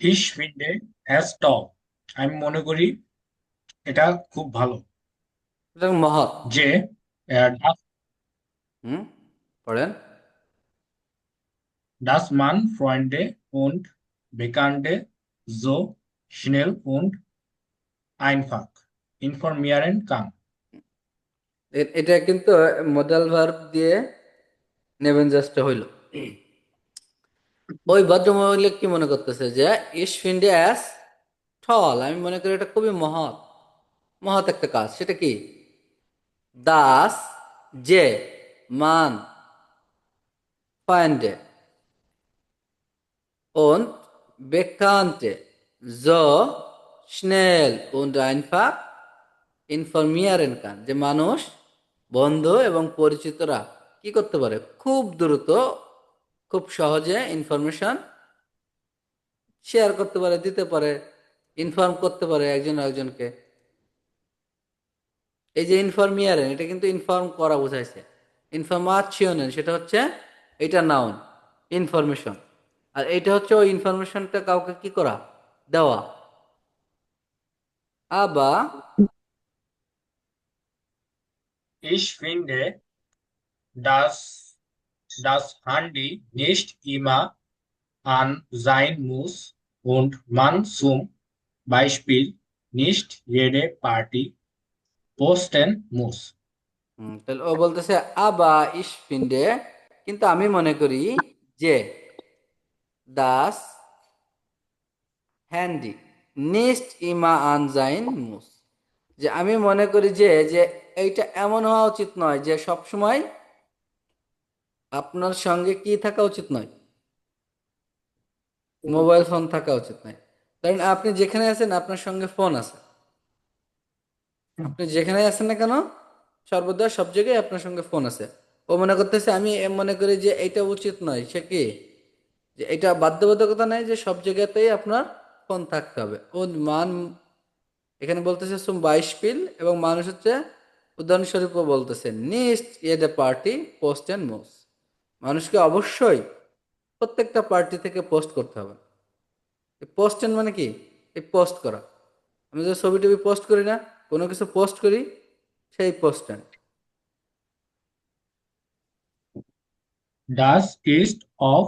Ich finde es toll. আমি মনে করি এটা খুব ভালো এটা মহৎ। যে das, হুম, পড়েন। dass man Freunde und Bekannte so schnell und einfach informieren kann. এটা কিন্তু মডাল ভার্ব দিয়ে নেবেন জাস্ট হইল। ওই ভদ্রমহিলা কি মনে করতেছে যে ইস ফিন্ডে অ্যাস ঠল, আমি মনে করি এটা খুবই মহৎ, মহৎ একটা কাজ। সেটা কি? দাস যে, মান ফাইন্ডে, und Bekannte so schnell und einfach informieren kann, যে মানুষ, বন্ধু এবং পরিচিতরা কি করতে পারে, খুব দ্রুত, খুব সহজে ইনফরমেশন শেয়ার করতে পারে, দিতে পারে, ইনফর্ম করতে পারে একজন আরেকজনকে। এই যে ইনফরমিয়ারেন, এটা কিন্তু ইনফর্ম করা বোঝাইছে। ইনফরমাশনের সেটা হচ্ছে এটা নাউন, ইনফরমেশন। আর এটা হচ্ছে ওই ইনফরমেশনটা কাউকে কি করা, দেওয়া। আবা Ich finde, das Handy nicht immer an sein muss und man zum Beispiel nicht jede Party posten muss. তাহলে ও বলতেছে আবা ইস ফিন্ডে, কিন্তু আমি মনে করি যে দাস হ্যান্ডি নিস্ট ইমা আনজাইন মুস, যে আমি মনে করি যে যে এইটা এমন হওয়া উচিত নয় যে সব সময় আপনার সঙ্গে কি থাকা উচিত নয়, মোবাইল ফোন থাকা উচিত নয়। কারণ আপনি যেখানে আছেন আপনার সঙ্গে ফোন আছে, আপনি যেখানে আছেন না কেন সর্বদা সব জায়গায় আপনার সঙ্গে ফোন আছে। ও মনে করতেছে আমি মনে করি যে এটা উচিত নয়, সে কি যে এটা বাধ্যবাধকতা নাই যে সব জায়গাতেই আপনার ফোন থাকতে হবে। ও মান এখানে বলতেছে zum Beispiel এবং মানুষ হচ্ছে উদাহরণস্বরূপ বলতেছে নিস্ট jede পার্টি পোস্ট এন্ড মুভস, মানুষকে অবশ্যই প্রত্যেকটা পার্টি থেকে পোস্ট করতে হবে। পোস্ট এন্ড মানে কি? এই পোস্ট করা, আমি যে ছবি টবি পোস্ট করি না, কোনো কিছু পোস্ট করি, সেই পোস্ট এন্ড। Das ist of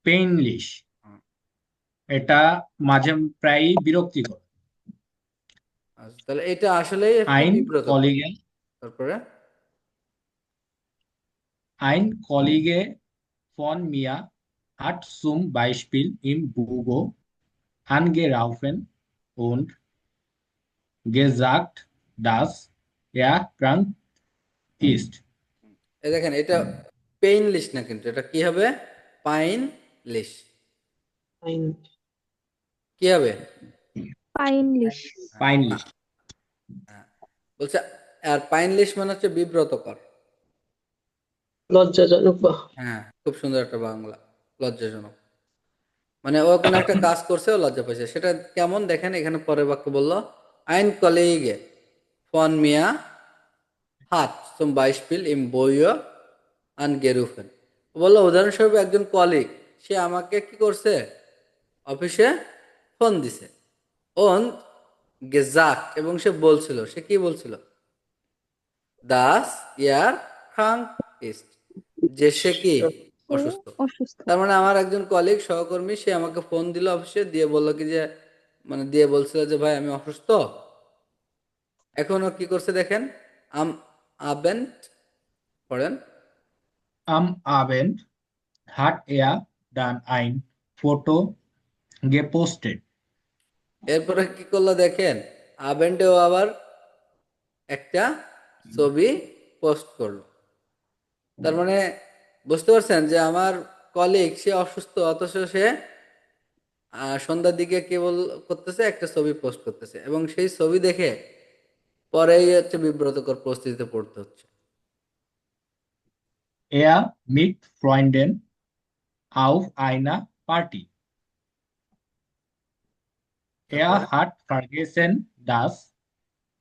painlich. এটা মাঝে প্রায়ই বিরক্তিকর। আচ্ছা, তাহলে এটা আসলেই একটু Ein বিব্রত। Kollege, তারপরে ein Kollege von mir hat zum Beispiel im Büro angerufen und gesagt, dass er krank ist. এই দেখেন এটা পেইনলিশ না, কিন্তু এটা কি হবে? পাইনলিশ। কি হবে? পাইনলিশ। Peinlich. বলছে আর পাইনলিশ মানে হচ্ছে বিব্রতকর। লজ্জাজনক বা হ্যাঁ, খুব সুন্দর একটা বাংলা, লজ্জাজনক। মানে ও কোনো একটা কাজ করছে, ও লজ্জা পাইছে। সেটা কেমন দেখেন, এখানে পরের বাক্য বললো ein Kollege von mir hat zum Beispiel im Büro angerufen। ও বললো উদাহরণস্বরূপ একজন কলিগ সে আমাকে কি করছে, অফিসে ফোন দিছে। und gesagt এবং সে বলছিল, সে কি বলছিল? dass er krank ist, যে সে কি অসুস্থ। অসুস্থ। তার মানে আমার একজন কলিগ সহকর্মী সে আমাকে ফোন দিল অফিসে, দিয়ে বললো কি যে মানে দিয়ে বলছিল যে ভাই আমি অসুস্থ। এখনো কি করছে দেখেন, আম আবেন্ট পড়েন। Am Abend hat er dann ein Foto gepostet. এরপরে কি করলো দেখেন, আবেন্টেও আবার একটা ছবি পোস্ট করলো। তার মানে বুঝতে পারছেন যে আমার কলিগ সে অসুস্থ, অথচ সে সন্ধ্যার দিকে কেবল করতেছে একটা ছবি পোস্ট করতেছে, এবং সেই ছবি দেখে পরেই হচ্ছে বিব্রতকর পরিস্থিতিতে পড়তে হচ্ছে। Er mit Freunden auf einer Party. Er hat vergessen, dass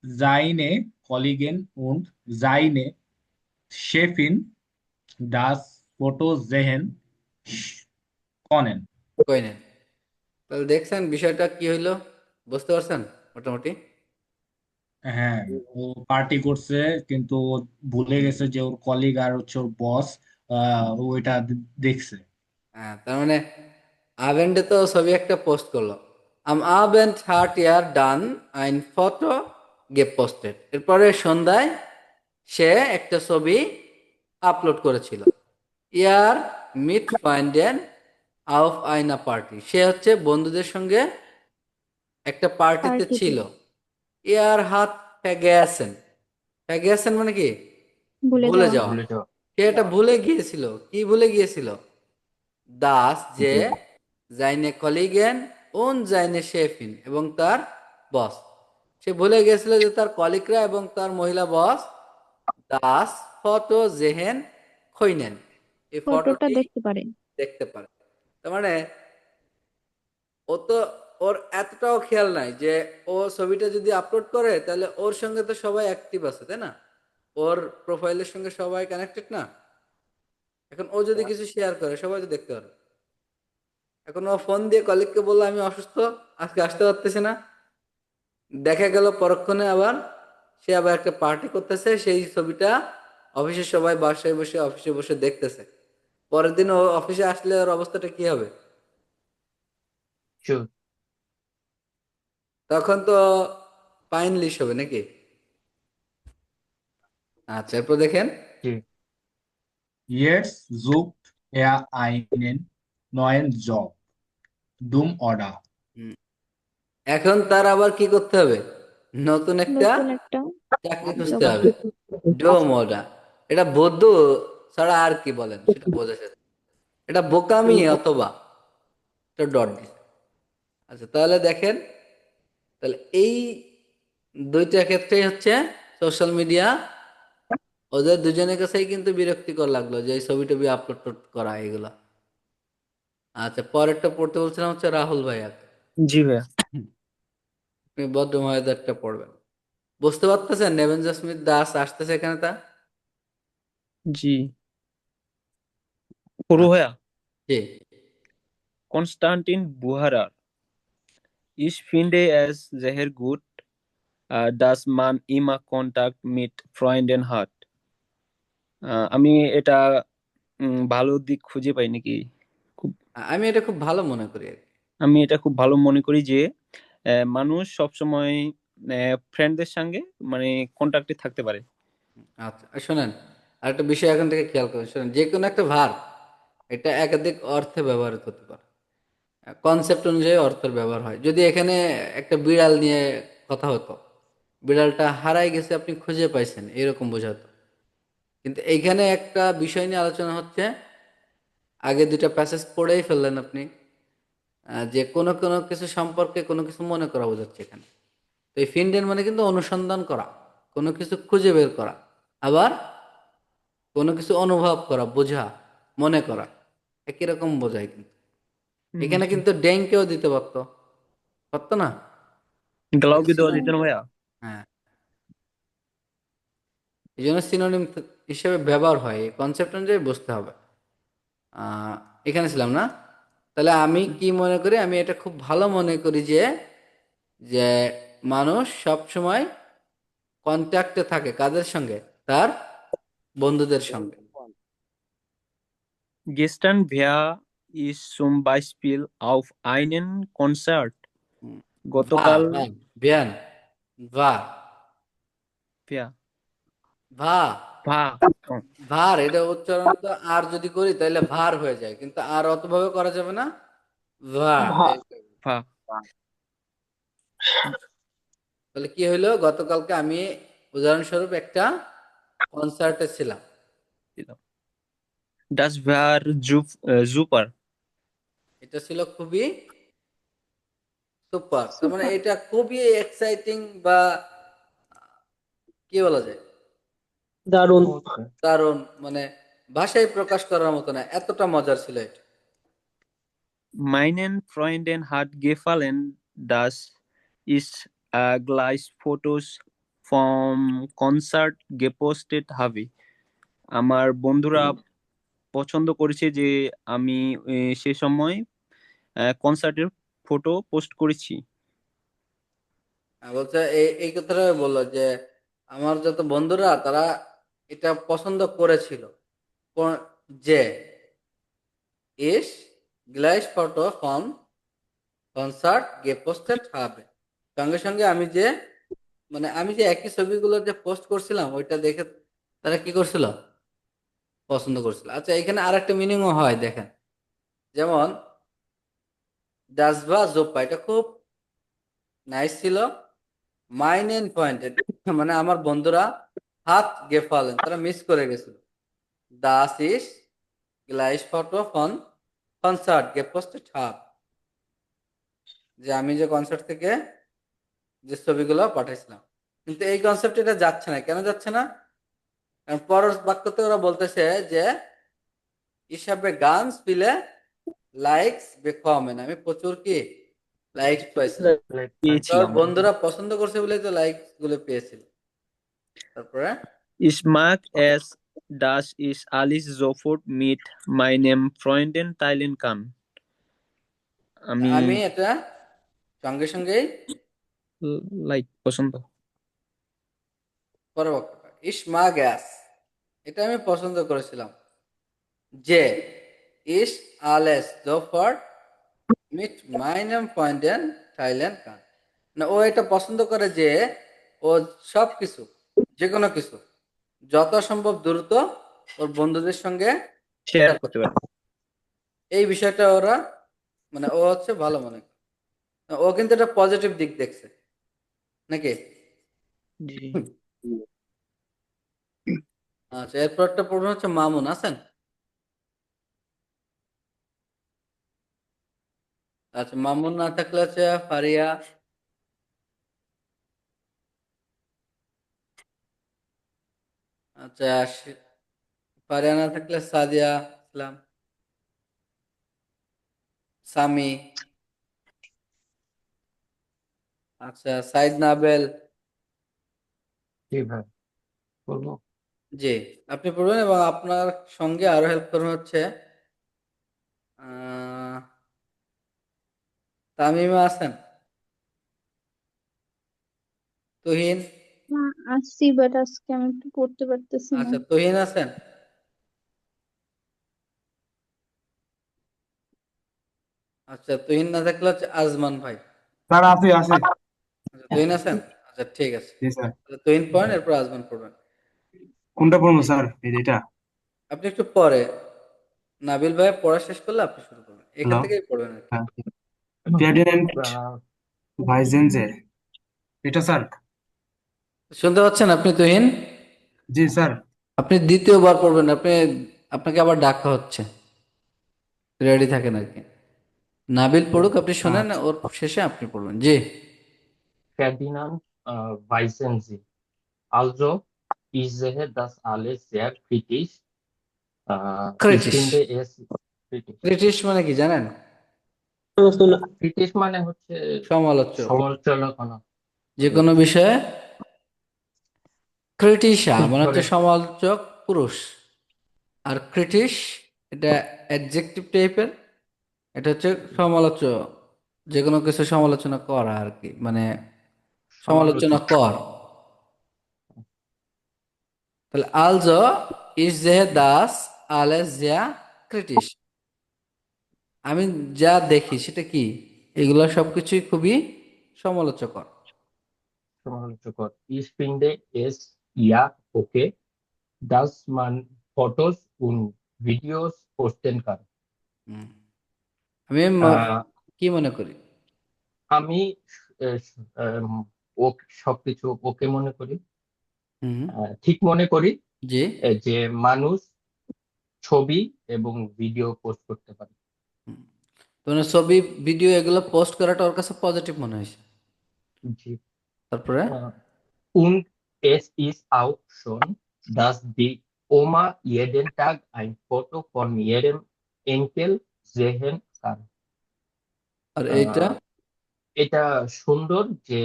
seine Kollegin und seine Chefin das Foto sehen können. কই নেন, তাহলে দেখছেন বিষয়টা কি হইলো, বুঝতে পারছেন মোটামুটি? হ্যাঁ, ও পার্টি করছে কিন্তু ও ভুলে গেছে যে ওর কলিগ আর হচ্ছে ওর বস ওইটা দেখছে। হ্যাঁ, তার মানে আবেন্ডে তো ছবি একটা পোস্ট করলো, আম আবেন্ড হার্ট ইয়ার ডান আইন ফটো গে পোস্টেড। এরপরে সন্ধ্যায় সে একটা ছবি আপলোড করেছিল। ইয়ার মিট ফাইন্ডেন আউফ আইনা পার্টি, সে হচ্ছে বন্ধুদের সঙ্গে একটা পার্টিতে ছিল। ইয়ার হাত ফ্যাগেসেন, ফ্যাগেসেন মানে কি? ভুলে যাওয়া। সে এটা ভুলে গিয়েছিল। কি ভুলে গিয়েছিল? দাস যে জাইনে কলিগেন ওন জাইনে শেফিন, এবং তার বস। সে ভুলে গিয়েছিল যে তার কলিগরা এবং তার মহিলা বস দাস ফটো জেহেন খইনেন, এই ফটোটা দেখতে পারে। দেখতে পারে। তার মানে ও তো ওর এতটাও খেয়াল নাই যে ও ছবিটা যদি আপলোড করে তাহলে ওর সঙ্গে তো সবাই অ্যাক্টিভ আছে, তাই না? ওর প্রোফাইলের সঙ্গে সবাই কানেক্টেড না? এখন ও যদি কিছু শেয়ার করে সবাই তো দেখতে পারবে। এখন ও ফোন দিয়ে কলিগকে বললো আমি অসুস্থ, আজকে আসতে পারতেছি না। দেখা গেল পরক্ষণে আবার সে আবার একটা পার্টি করতেছে, সেই ছবিটা অফিসের সবাই বাসায় বসে অফিসে বসে দেখতেছে। পরের দিন ও অফিসে আসলে ওর অবস্থাটা কি হবে? তখন তো পাইনলিশ হবে নাকি? আচ্ছা, এরপর দেখেন Jetzt sucht er einen neuen Job. Dumm oder? এখন তার আবার কি করতে হবে? নতুন একটা চাকরি খুঁজতে হবে। ডোমোডা, এটা বৌদ্ধ ছাড়া আর কি বলেন সেটা বোঝা যাচ্ছে। এটা বোকামি অথবা একটা ডট দিছে। আচ্ছা তাহলে দেখেন, তাহলে এই দুইটা ক্ষেত্রেই হচ্ছে সোশ্যাল মিডিয়া ওদের দুজনের কাছেই কিন্তু বিরক্তিকর লাগলো যে এই ছবি টবি আপলোড করা এগুলা। আচ্ছা পরেরটা পড়তে বলছিলাম হচ্ছে রাহুল ভাইয়া, জি ভাইয়া। আপনি ভদ্র মহোদয়টা পড়বেন। বুঝতে পারতেছেন নেভেঞ্জার স্মিথ দাস আসতেছে এখানে তা? জি পড়বো আচ্ছা ভাইয়া। জি। Konstantin Buharar. Ich finde es sehr gut, dass man immer Kontakt mit Freunden hat. আমি এটা ভালো দিক খুঁজে পাই নাকি? খুব আমি এটা খুব ভালো মনে করি আর কি। আমি এটা খুব ভালো মনে করি যে মানুষ সবসময় ফ্রেন্ডদের সঙ্গে মানে কন্টাক্টে থাকতে পারে। আচ্ছা শোনেন, আরেকটা বিষয় এখন থেকে খেয়াল করেন, শোনেন যে কোনো একটা ভার এটা একাধিক অর্থে ব্যবহৃত হতে পারে, কনসেপ্ট অনুযায়ী অর্থের ব্যবহার হয়। যদি এখানে একটা বিড়াল নিয়ে কথা হতো, বিড়ালটা হারাই গেছে আপনি খুঁজে পাইছেন এরকম বোঝাতো। কিন্তু এইখানে একটা বিষয় নিয়ে আলোচনা হচ্ছে, আগে দুটা প্যাসেজ পড়েই ফেললেন আপনি, যে কোনো কোনো কিছু সম্পর্কে কোনো কিছু মনে করা বোঝাচ্ছে এখানে। তো এই ফিন্ডেন মানে কিন্তু অনুসন্ধান করা, কোনো কিছু খুঁজে বের করা, আবার কোনো কিছু অনুভব করা, বোঝা, মনে করা, একই রকম বোঝায় কিন্তু। এখানে জি। কিন্তু ড্যাংকেও দিতে পারতো, পারতো না? গ্লাউকে দেওয়া যেত না ভাইয়া? হ্যাঁ, এই জন্য সিনোনিম হিসেবে ব্যবহার হয়, এই কনসেপ্ট অনুযায়ী বুঝতে হবে। এখানে ছিলাম না? তাহলে আমি কি মনে করি, আমি এটা খুব ভালো মনে করি যে যে মানুষ সব সময় কন্ট্যাক্টে থাকে কাদের সঙ্গে, তার বন্ধুদের সঙ্গে। Gestern war ich zum Beispiel auf einem Konzert. ভা গতকাল ভা ভিয়ান ভা ভা ভা ভা ভার, এটা উচ্চারণ তো আর যদি করি তাহলে ভার হয়ে যায়, কিন্তু আর অতভাবে করা যাবে না, ভা। ভা ভা তাহলে কি হইলো, গতকালকে আমি উদাহরণস্বরূপ একটা কনসার্টে ছিলাম। Das war super. এটা ছিল খুবই সুপার, তার মানে এটা খুবই এক্সাইটিং বা কি বলা যায়, দারুণ। দারুণ, মানে ভাষায় প্রকাশ করার মতো না, এতটা মজার ছিল এটা। Meinen Freunden hat gefallen, dass ich gleich Fotos vom Konzert gepostet habe. আমার বন্ধুরা পছন্দ করেছে যে আমি সে সময় কনসার্টের ফটো পোস্ট করেছি। বলছে এই এই কথাটা বললো যে আমার যত বন্ধুরা তারা এটা পছন্দ করেছিল, যে ইস গ্লাইস ফটো ফ্রম কনসার্ট পোস্টেড হবে, সঙ্গে সঙ্গে আমি যে মানে আমি যে একই ছবিগুলো যে পোস্ট করছিলাম ওইটা দেখে তারা কি করছিল, পছন্দ করছিল। আচ্ছা এখানে আর একটা মিনিংও হয় দেখেন, যেমন ডাসবা জোপা, এটা খুব নাইস ছিল। মাইনেন পয়েন্টেড মানে আমার বন্ধুরা হাত গেফালেন, তারা মিস করে গেছিল। দাস ইস গ্লাইস ফটো ফন কনসার্ট পোস্টেড হাব, যে আমি যে কনসার্ট থেকে যে ছবিগুলো পাঠাইছিলাম। কিন্তু এই কনসেপ্ট এটা যাচ্ছে না, কেন যাচ্ছে না? কারণ পরের বাক্যতে ওরা বলতেছে যে হিসাবে গান স্পিলে লাইকস বেকমেন, আমি প্রচুর কি লাইকস পাইছিলাম, তোর পেয়েছিলাম। বন্ধুরা পছন্দ করছে বলেই তো লাইকস গুলো পেয়েছিল। তারপরে Ich mag es, dass ich alles sofort mit meinem Freunden teilen kann. আমি আমি এটা সঙ্গে সঙ্গেই লাইক পছন্দ। পরের বাক্যটা ইস মা গ্যাস, এটা আমি পছন্দ করেছিলাম, যে ইস আলেস জোফার মিট মাইনেম পয়েন্টেন থাইল্যান্ড কান, না ও এটা পছন্দ করে যে ও সব কিছু, যে কোনো কিছু যথাসম্ভব দ্রুত ওর বন্ধুদের সঙ্গে শেয়ার করতে পারে। এই বিষয়টা ওরা মানে ও হচ্ছে ভালো মনে করে। ও কিন্তু এটা পজিটিভ দিক দেখছে নাকি? জি আচ্ছা এরপর একটা প্রশ্ন হচ্ছে, মামুন আছেন? আচ্ছা, মামুন না থাকলে হচ্ছে ফারিয়া। আচ্ছা, ফারিয়া না থাকলে সাদিয়া ইসলাম, সামি। আচ্ছা, সাইদ নাবেল। জি ভাই, বলবো। জি, আপনি পড়বেন এবং আপনার সঙ্গে আরো হেল্প করবেন হচ্ছে আহ তামিমা আছেন, তুহিন। না, আসছি বাট আজকে আমি একটু পড়তে পারতেছি না। আচ্ছা, তুহিন আছেন। আচ্ছা, তুহিন না থাকলে হচ্ছে আজমান ভাই। স্যার আছে আছে। আচ্ছা, তুহিন আছেন। আচ্ছা, ঠিক আছে। জি স্যার। তাহলে তুহিন পড়েন, এরপর আজমান পড়বেন। কোনটা পড়বো স্যার, এটা? আপনি একটু পরে নাবিল ভাই পড়া শেষ করলে আপনি শুরু করবেন, এখান হ্যালো। থেকেই পড়বেন আর কি। হ্যাঁ, প্রেডিনেন্ট ভাইজেনজে, এটা স্যার? শুনতে পাচ্ছেন আপনি তুহিন? জি স্যার। আপনি দ্বিতীয়বার পড়বেন, আপনাকে আবার ডাকা হচ্ছে, রেডি থাকেন আর কি। নাবিল পড়ুক, আপনি শোনেন, আচ্ছা। ওর শেষে আপনি পড়বেন। জি। Ferdinand Weisenzi. Also, ich sehe das alles sehr kritisch. Ich ক্রিটিশ। finde es kritisch. ক্রিটিশ মানে কি জানেন? Kritisch মানে হচ্ছে সমালোচক। সমালোচনা। যে কোনো বিষয়ে ক্রিটিশা ঠিক মানে হচ্ছে করে। সমালোচক পুরুষ, আর ক্রিটিশ এটা অ্যাডজেক্টিভ টাইপের, এটা হচ্ছে সমালোচক, যে কোনো কিছু সমালোচনা করা আর কি, মানে সমালোচনা সমালোচক। কর। তাহলে আলজো ইস জে দাস আলেস জিয়া ক্রিটিশ, আমি যা দেখি সেটা কি, এগুলো সবকিছুই খুবই সমালোচকর। সমালোচকর। Ich finde es ja okay, dass man Fotos und Videos posten kann. হুম। আমি আহ, কি মনে করি? আমি আহ, আহ, ও সবকিছু ওকে মনে করি, হুম। ঠিক মনে করি জি। যে মানুষ ছবি এবং ভিডিও পোস্ট করতে পারে। তোমার ছবি ভিডিও এগুলো পোস্ট করাটা ওর কাছে পজিটিভ মনে হয়েছে। জি। তারপরে Und es ist auch schon, dass die Oma jeden Tag ein Foto von ihrem Enkel sehen kann. আর এইটা এটা সুন্দর যে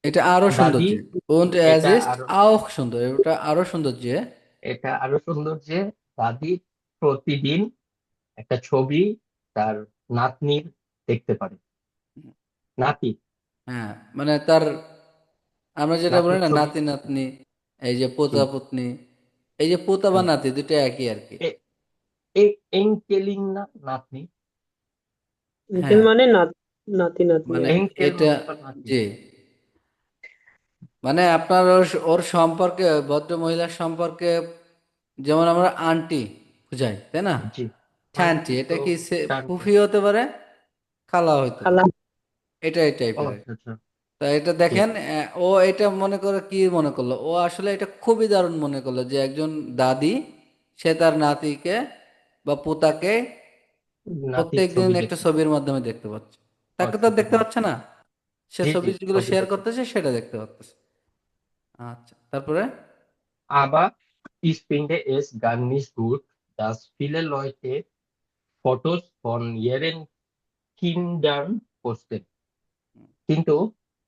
এটা আরো সুন্দর দাদি, যে und es এটা ist আরো auch সুন্দর, এটা আরো সুন্দর যে এটা আরো সুন্দর যে দাদি প্রতিদিন একটা ছবি তার নাতনির দেখতে পারে। নাতি হ্যাঁ, মানে তার আমরা যেটা বলি নাতনির না ছবি। নাতি নাতনি, এই যে জি। পোতা পত্নী, এই যে পোতা বা নাতি দুটো একই আর কি। এঙ্কেলিং না নাতনি। হ্যাঁ, মানে নাতি নাতনি মানে এঙ্কেল এটা, মানে তো নাতি। জি, মানে আপনার ওর সম্পর্কে, ভদ্র মহিলার সম্পর্কে যেমন আমরা আন্টি বুঝাই, তাই না? জি। ঠ্যান্টি, আন্টি এটা তো কি টানটি। ফুফি হতে পারে, খালা হইতে পারে, খালা। এটা এই ও টাইপের। আচ্ছা আচ্ছা। তা এটা জি। দেখেন, ও এটা মনে করে কি মনে করলো, ও আসলে এটা খুবই দারুণ মনে করলো যে একজন দাদি সে তার নাতিকে বা পোতাকে নাতির প্রত্যেকদিন ছবি একটা দেখতে। ছবির মাধ্যমে দেখতে পাচ্ছে। তাকে তো আচ্ছা আর আচ্ছা, দেখতে হ্যাঁ। পাচ্ছে না, সে জি জি, ছবিগুলো ছবি শেয়ার দেখে। করতেছে, সেটা দেখতে পাচ্ছে। আচ্ছা, তারপরে Aber ich finde es gar nicht gut, dass viele Leute Fotos von ihren Kindern posten. কিন্তু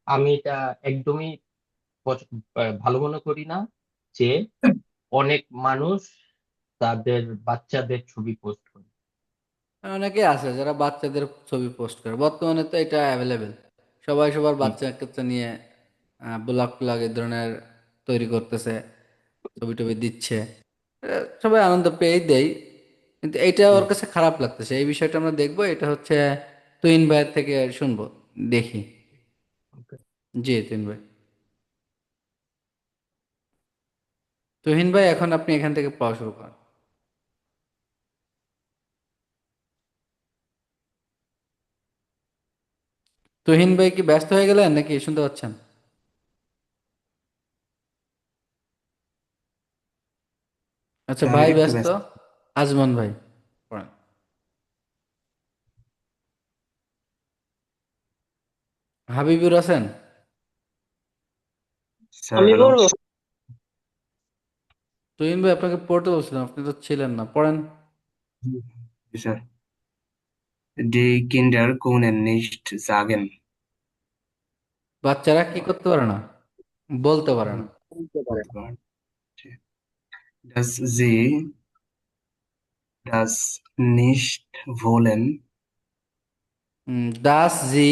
আমি এটা একদমই ভালো মনে করি না যে অনেক মানুষ তাদের বাচ্চাদের ছবি পোস্ট করে। অনেকে আছে যারা বাচ্চাদের ছবি পোস্ট করে, বর্তমানে তো এটা অ্যাভেলেবেল, সবাই সবার জি বাচ্চা কাচ্চা নিয়ে ব্লগ ট্লগ এই ধরনের তৈরি করতেছে, ছবি টবি দিচ্ছে, সবাই আনন্দ পেয়েই দেয়। কিন্তু এইটা জি। ওর কাছে খারাপ লাগতেছে, এই বিষয়টা আমরা দেখবো, এটা হচ্ছে তুহিন ভাইয়ের থেকে শুনবো, দেখি। Okay. জি তুহিন ভাই, তুহিন ভাই এখন আপনি এখান থেকে পড়া শুরু করেন। তুহিন ভাই কি ব্যস্ত হয়ে গেলেন নাকি, শুনতে পাচ্ছেন? আচ্ছা, স্যার ভাই একটু ব্যস্ত, ব্যস্ত। আজমান ভাই পড়েন। হাবিবুর আছেন? স্যার আমি হ্যালো। বলবো। তুহিন ভাই, আপনাকে পড়তে বলছিলাম, আপনি তো ছিলেন না, পড়েন। জি sir. Die Kinder können nicht sagen. বাচ্চারা কি করতে পারে না? বলতে পারে না। বলতে পারে বলতে পারেন। Dass sie das nicht wollen. দাস জি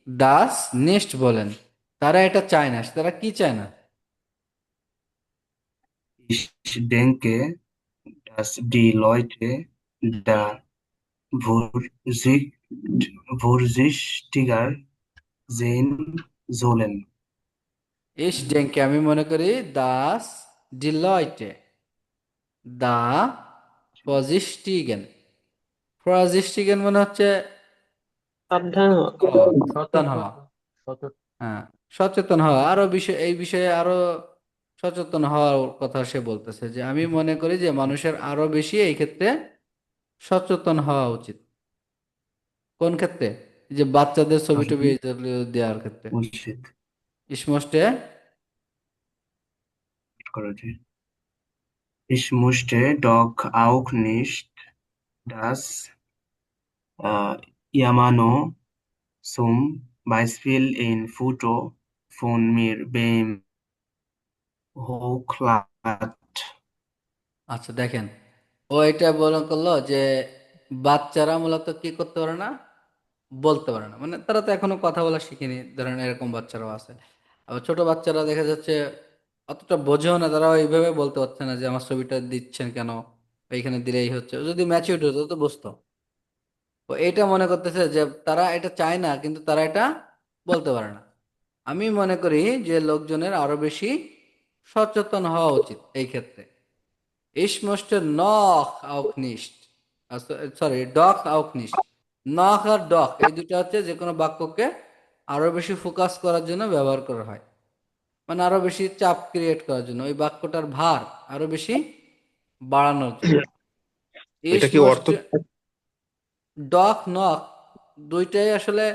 দাস নেক্সট বলেন, তারা এটা চায় না। তারা কি চায় না? Ich denke, dass die Leute da vorsicht, vorsichtiger sein sollen. ইস ডেঙ্কে আমি মনে করি দাস ডিলয়টে দা ফজিস্টিগেন। ফজিস্টিগেন মানে হচ্ছে সাবধান হও। সচেতন হওয়া। হ্যাঁ, সচেতন হওয়া। আরো বিষয়, এই বিষয়ে আরো সচেতন হওয়ার কথা সে বলতেছে, যে আমি মনে করি যে মানুষের আরো বেশি এই ক্ষেত্রে সচেতন হওয়া উচিত। কোন ক্ষেত্রে? যে বাচ্চাদের ছবি টবি এইগুলো দেওয়ার ক্ষেত্রে। Bullshit. ইসমস্টে Ich möchte doch auch nicht, dass Yamano zum Beispiel ein Foto von mir beim hochlädt. আচ্ছা দেখেন, ও এটা বলা করলো যে বাচ্চারা মূলত কি করতে পারে না, বলতে পারে না। মানে তারা তো এখনো কথা বলা শিখেনি, ধরেন এরকম বাচ্চারাও আছে। আবার ছোট বাচ্চারা দেখা যাচ্ছে অতটা বোঝেও না, তারা এইভাবে বলতে পারছে না যে আমার ছবিটা দিচ্ছেন কেন, এইখানে দিলেই হচ্ছে। ও যদি ম্যাচিউরড হতো তো বুঝতো। ও এটা মনে করতেছে যে তারা এটা চায় না, কিন্তু তারা এটা বলতে পারে না। আমি মনে করি যে লোকজনের আরো বেশি সচেতন হওয়া উচিত এই ক্ষেত্রে। Ich möchte noch auch nicht, sorry, ডক auch nicht। নখ আর ডক এই দুটো হচ্ছে যে কোনো বাক্যকে আরো বেশি ফোকাস করার জন্য ব্যবহার করা হয়, মানে আরো বেশি চাপ ক্রিয়েট করার জন্য, ওই বাক্যটার ভার আরো বেশি বাড়ানোর জন্য। এটা Ich কি অর্থ? möchte, ডক নক দুইটাই আসলে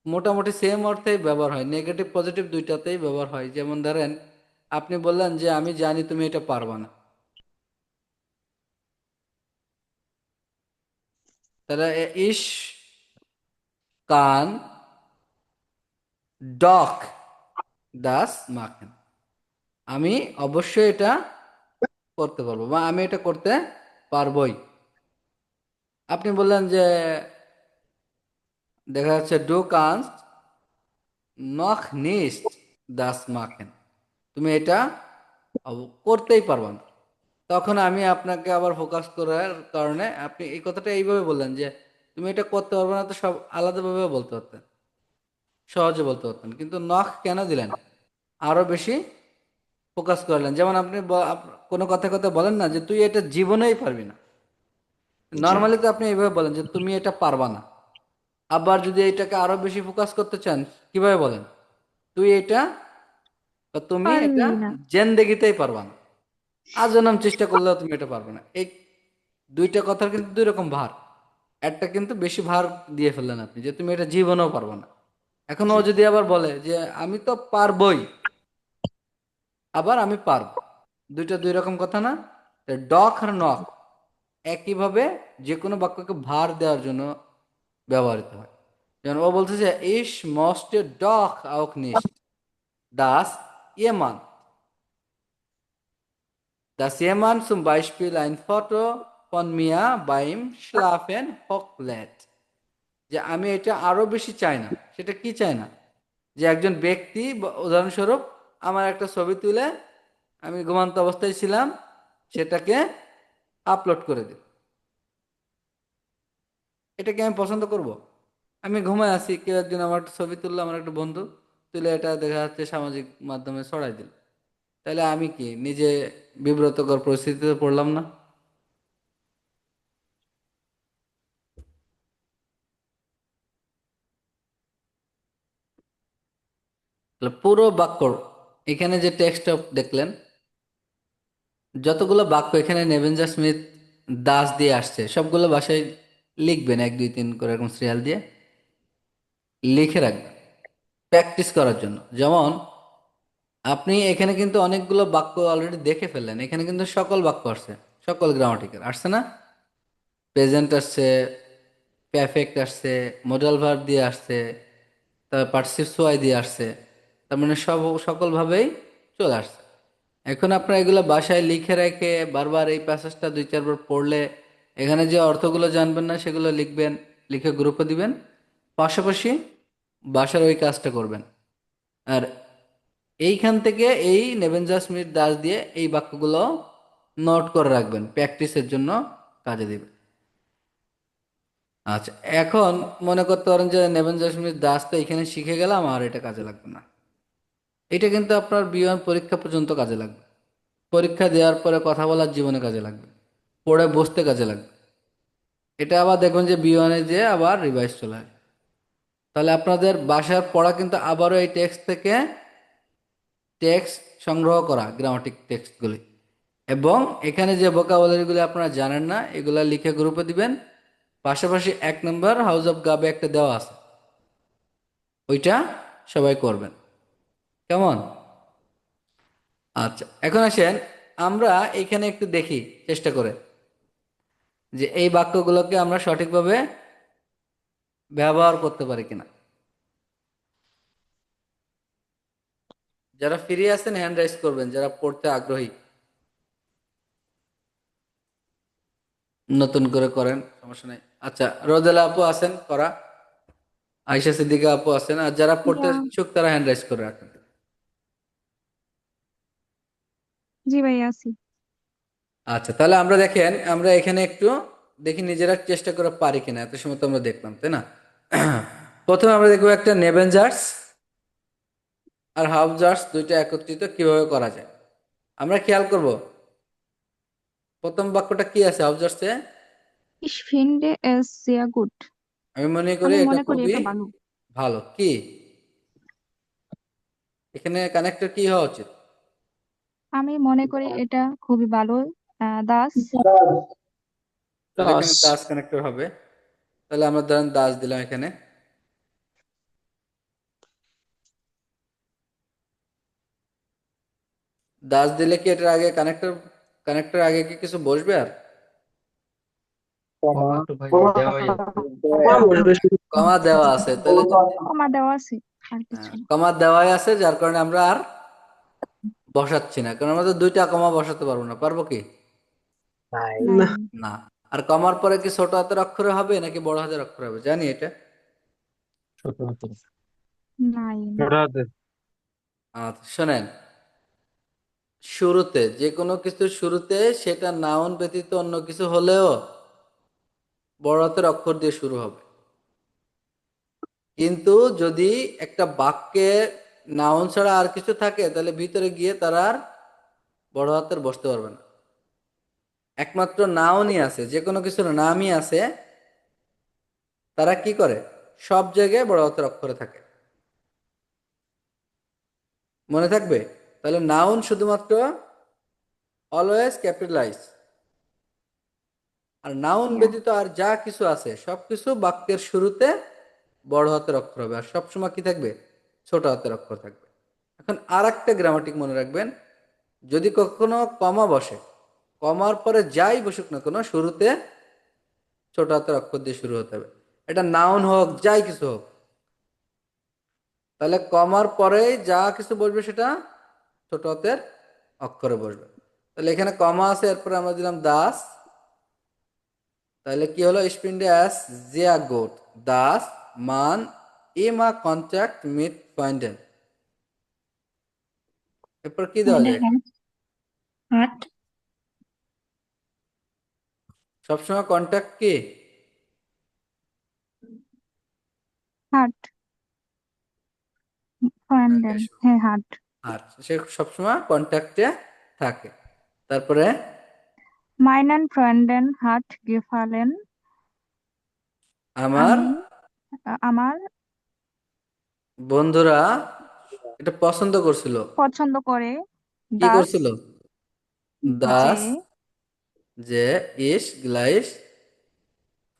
মোটামুটি সেম অর্থেই ব্যবহার হয়, নেগেটিভ পজিটিভ দুইটাতেই ব্যবহার হয়। যেমন ধরেন আপনি বললেন যে আমি জানি তুমি এটা পারবা না, তাহলে ইস কান ডক দাস মাখেন, আমি অবশ্যই এটা করতে পারবো বা আমি এটা করতে পারবোই। আপনি বললেন যে দেখা যাচ্ছে ডু কানস্ট নখ নিস্ট দাস মাখেন, তুমি এটা করতেই পারবে না। তখন আমি আপনাকে আবার ফোকাস করার কারণে আপনি এই কথাটা এইভাবে বললেন যে তুমি এটা করতে পারবে না, তো সব আলাদাভাবে বলতে পারতেন, সহজে বলতে পারতেন, কিন্তু নখ কেন দিলেন? আরো বেশি ফোকাস করলেন। যেমন আপনি কোনো কথা কথা বলেন না যে তুই এটা জীবনেই পারবি না, নর্মালি তো আপনি এইভাবে বলেন যে তুমি এটা পারবা না। আবার যদি এটাকে আরো বেশি ফোকাস করতে চান, কিভাবে বলেন? তুই এটা বা তুমি এটা পারবি না। জেন্দেগিতেই পারবা না, আজন্ম চেষ্টা করলেও তুমি এটা পারবে না। এই দুইটা কথার কিন্তু দুই রকম ভার। একটা কিন্তু বেশি ভার দিয়ে ফেললেন আপনি, যে তুমি এটা জীবনেও পারবে না। এখন ও যদি আবার বলে যে আমি তো পারবই, আবার আমি পারবো, দুইটা দুই রকম কথা না? ডক আর নক একইভাবে যে কোনো বাক্যকে ভার দেওয়ার জন্য ব্যবহৃত হয়। যেমন ও বলতেছে ইস most doc আউক নিস্ট Das Yamam, das jemand zum Beispiel ein Foto von mir beim Schlafen hochlädt। যে আমি এটা আরো বেশি চাই না। সেটা কি চাই না? যে একজন ব্যক্তি উদাহরণস্বরূপ আমার একটা ছবি তুলে, আমি ঘুমান্ত অবস্থায় ছিলাম, সেটাকে আপলোড করে দিই। এটাকে আমি পছন্দ করব? আমি ঘুমায় আছি, কেউ একজন আমার একটা ছবি তুললো, আমার একটা বন্ধু তুলে এটা দেখা যাচ্ছে সামাজিক মাধ্যমে ছড়াই দিল, তাহলে আমি কি নিজে বিব্রতকর পরিস্থিতিতে পড়লাম না? তাহলে পুরো বাক্য এখানে যে টেক্সট দেখলেন, যতগুলো বাক্য এখানে নেভেঞ্জার স্মিথ দাস দিয়ে আসছে, সবগুলো ভাষায় লিখবেন 1 2 3 করে এরকম সিরিয়াল দিয়ে। লিখে রাখবেন প্র্যাকটিস করার জন্য। যেমন আপনি এখানে কিন্তু অনেকগুলো বাক্য অলরেডি দেখে ফেললেন, এখানে কিন্তু সকল বাক্য আসছে, সকল গ্রামাটিক্যাল আসছে না, প্রেজেন্ট আসছে, পারফেক্ট আসছে, মডাল ভার্ব দিয়ে আসছে, তারপর পার্টিসিপেট ওয়াই দিয়ে আসছে, তার মানে সকলভাবেই চলে আসছে। এখন আপনারা এগুলো বাসায় লিখে রেখে বারবার এই প্যাসেজটা 2-4 বার পড়লে এখানে যে অর্থগুলো জানবেন না সেগুলো লিখবেন, লিখে গ্রুপে দিবেন, পাশাপাশি বাসার ওই কাজটা করবেন। আর এইখান থেকে এই নেবেঞ্জার স্মিথ দাস দিয়ে এই বাক্যগুলো নোট করে রাখবেন, প্র্যাকটিসের জন্য কাজে দিবে। আচ্ছা, এখন মনে করতে পারেন যে নেবেঞ্জার স্মিথ দাস তো এখানে শিখে গেলাম, আর এটা কাজে লাগবে না। এটা কিন্তু আপনার B1 পরীক্ষা পর্যন্ত কাজে লাগবে, পরীক্ষা দেওয়ার পরে কথা বলার জীবনে কাজে লাগবে, পড়ে বসতে কাজে লাগবে। এটা আবার দেখবেন যে B1 যে আবার রিভাইজ চলে আসবে। তাহলে আপনাদের বাসার পড়া কিন্তু আবারও এই টেক্সট থেকে টেক্সট সংগ্রহ করা, গ্রামাটিক টেক্সটগুলি, এবং এখানে যে ভোকাবুলারিগুলি আপনারা জানেন না এগুলা লিখে গ্রুপে দিবেন। পাশাপাশি 1 নম্বর হাউস অফ গাবে একটা দেওয়া আছে, ওইটা সবাই করবেন, কেমন? আচ্ছা, এখন আসেন আমরা এখানে একটু দেখি চেষ্টা করে যে এই বাক্যগুলোকে আমরা সঠিকভাবে ব্যবহার করতে পারি কিনা। যারা ফ্রি আছেন হ্যান্ড রাইজ করবেন, যারা পড়তে আগ্রহী, নতুন করে করেন, সমস্যা নেই। আচ্ছা, রোদেলা আপু আছেন করা, আয়েশা সিদ্দিকা আপু আছেন, আর যারা পড়তে ইচ্ছুক তারা হ্যান্ড রাইজ করে রাখেন। জি ভাই আছি। আচ্ছা, তাহলে আমরা দেখেন আমরা এখানে একটু দেখি নিজেরা চেষ্টা করে পারি কিনা, এত সময় তো আমরা দেখলাম, তাই না? প্রথমে আমরা দেখবো একটা নেবেঞ্জার্স আর হাউজার্স দুইটা একত্রিত কিভাবে করা যায়। আমরা খেয়াল করব প্রথম বাক্যটা কি আছে হাউজার্সে, Ich finde es sehr gut. আমি মনে করি আমি এটা মনে করি খুবই এটা ভালো। ভালো। কি এখানে কানেক্টর কি হওয়া উচিত? আমি মনে করি এটা খুবই ভালো। দাস তাহলে এখানে দাস কানেক্টর হবে, তাহলে আমরা ধরেন দাস দিলাম এখানে। দাস দিলে কি এটার আগে কানেক্টর আগে কি কিছু বসবে? আর কমা তো ভাই দেওয়াই আছে। কমা দেওয়া আছে, তাহলে কমা দেওয়া আছে আর কিছু না। কমা দেওয়াই আছে, যার কারণে আমরা আর বসাচ্ছি না, কারণ আমরা তো 2টা কমা বসাতে পারবো না, পারবো কি? নাই নাই না। আর কমার পরে কি ছোট হাতের অক্ষরে হবে নাকি বড় হাতের অক্ষরে হবে জানি এটা? ছোট হাতে। নাই আচ্ছা, শোনেন, শুরুতে যে কোনো কিছু শুরুতে সেটা নাউন ব্যতীত অন্য কিছু হলেও বড় হাতের অক্ষর দিয়ে শুরু হবে, কিন্তু যদি একটা বাক্যে নাউন ছাড়া আর কিছু থাকে তাহলে ভিতরে গিয়ে তারা আর বড় হাতের বসতে পারবে না। একমাত্র নাউনই আছে, যে কোনো কিছুর নামই আছে, তারা কি করে সব জায়গায় বড় হাতের অক্ষরে থাকে, মনে থাকবে? তাহলে নাউন শুধুমাত্র অলওয়েজ ক্যাপিটালাইজ, আর নাউন ব্যতীত আর যা কিছু আছে সবকিছু বাক্যের শুরুতে বড় হাতের অক্ষর হবে, আর সবসময় কি থাকবে? ছোট হাতের অক্ষর থাকবে। এখন আর একটা গ্রামাটিক মনে রাখবেন, যদি কখনো কমা বসে, কমার পরে যাই বসুক না কোনো শুরুতে ছোট হাতের অক্ষর দিয়ে শুরু হতে হবে, এটা নাউন হোক যাই কিছু হোক। তাহলে কমার পরে যা কিছু বসবে সেটা ছোট হাতের অক্ষরে বসবে। তাহলে এখানে কমা আছে, এরপরে আমরা দিলাম দাস, তাহলে কি হলো? স্পিন্ডে অ্যাস জিয়া গোট দাস মান ইমা কন্ট্যাক্ট মিট পয়েন্টেন। এরপর কি দেওয়া যায়? হাট সবসময় কন্ট্যাক্ট কি? হাট ফ্রেন্ডেন, হ্যাঁ হাট। আর সে সবসময় কন্ট্যাক্টে থাকে। তারপরে Meinen Freunden hat gefallen. আমার আমার বন্ধুরা এটা পছন্দ করছিল। পছন্দ করে। কি করছিল? দাস যে ইস গ্লাইস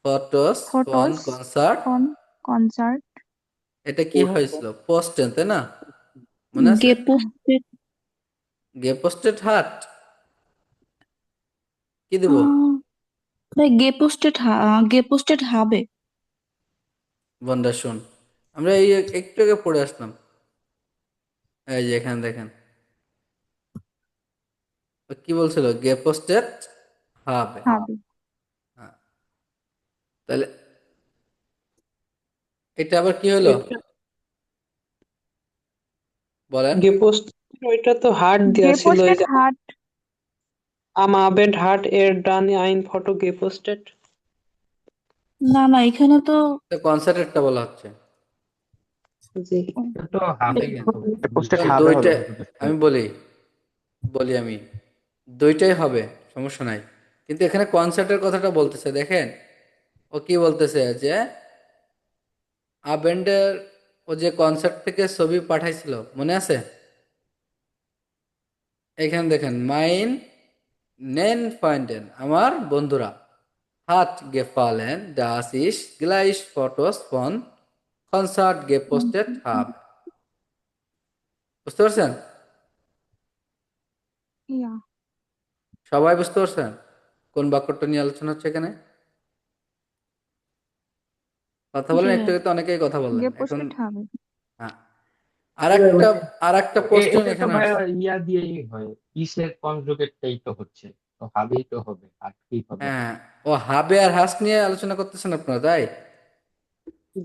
ফটোস ফন কনসার্ট কনসার্ট এটা কি হয়েছিল? পোস্টেন, তাই না? মনে আছে? Geposted. গেপোস্টেড হাট কি দিব? ভাই geposted হবে। বন্ডা শুন, আমরা এই একটু আগে পড়ে আসলাম, এই যে এখানে দেখেন ও কি বলছিল, গেপোস্টেড হবে। হবে। হ্যাঁ, তাহলে এটা আবার কি হলো বলেন? গেপোস্ট ওইটা তো হার্ট দেয়া ছিল, এই Geposted যে heart. am Abed Hart এর ডানে আইন ফটো গেপোস্টেড। না না, এখানে তো কনসার্টেরটা বলা হচ্ছে। জি এটা তো হবে কিন্তু পোস্টেড কারণ হবে দুইটা, হবে। আমি বলি আমি দুইটাই হবে, সমস্যা নাই, কিন্তু এখানে কনসার্টের কথাটা বলতেছে। দেখেন ও কি বলতেছে যে আবেন্ডের ও যে কনসার্ট থেকে ছবি পাঠাইছিল মনে আছে? এখানে দেখেন মাইন নেন ফ্রেন্ডেন, আমার বন্ধুরা, হাত gefallen, das ich gleich Fotos von Konzert gepostet habe. বুঝতে পারছেন? Yeah. সবাই বুঝতে পারছেন কোন বাক্যটা নিয়ে আলোচনা হচ্ছে এখানে? কথা বলেন, যে একটু আগে তো অনেকেই কথা বললেন, এখন Geposted হবে। হ্যাঁ, আর একটা কোশ্চেন এটা তো এখানে ভাই আসছে। ইয়া দিয়েই হয়, ইসের কনজুগেটটাই তো হচ্ছে, তো হবেই তো হবে, আর কি হবে। হ্যাঁ, ও হাবে আর হাস নিয়ে আলোচনা করতেছেন আপনারা, তাই?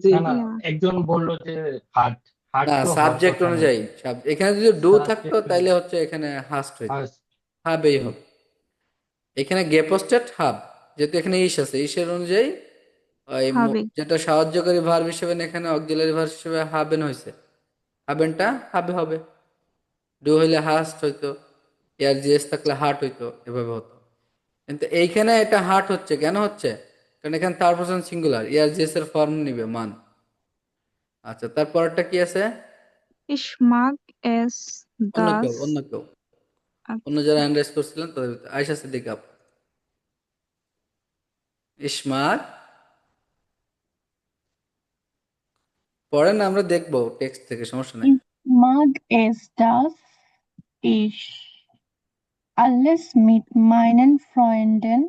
জি না না, Yeah. একজন বললো যে হার্ট, হার্ট না, তো হওয়ার সাবজেক্ট কথা অনুযায়ী নাকি। এখানে যদি ডু থাকতো সাবজেক্ট তাইলে হচ্ছে এখানে হাস্ট হইতো, ফার্স্ট। হাবেই হোক। এখানে গেপোস্টেড হাব, যেহেতু এখানে ইস আছে, ইসের অনুযায়ী ওই হবে। যেটা সাহায্যকারী ভার্ব হিসেবে এখানে অক্সিলারি ভার্ব হিসেবে হাবেন হয়েছে, হাবেনটা হাবে হবে। ডু হইলে হাস্ট হইতো, এয়ার জিএস থাকলে হার্ট হইতো, এভাবে হতো। কিন্তু এইখানে এটা হার্ট হচ্ছে, কেন হচ্ছে? কারণ এখানে third person singular, air GS এর ফর্ম নিবে মান। আচ্ছা, তারপরটা কি আছে? Ich mag es, অন্য dass কেউ, অন্য যারা হ্যান্ড রাইজ করছিলেন তাদের ভিতরে আয়শা সিদ্দিকা আপু। ইসমাক পড়েন, আমরা দেখবো টেক্সট থেকে, সমস্যা নাই। Ich mag es, dass ich alles mit meinen Freunden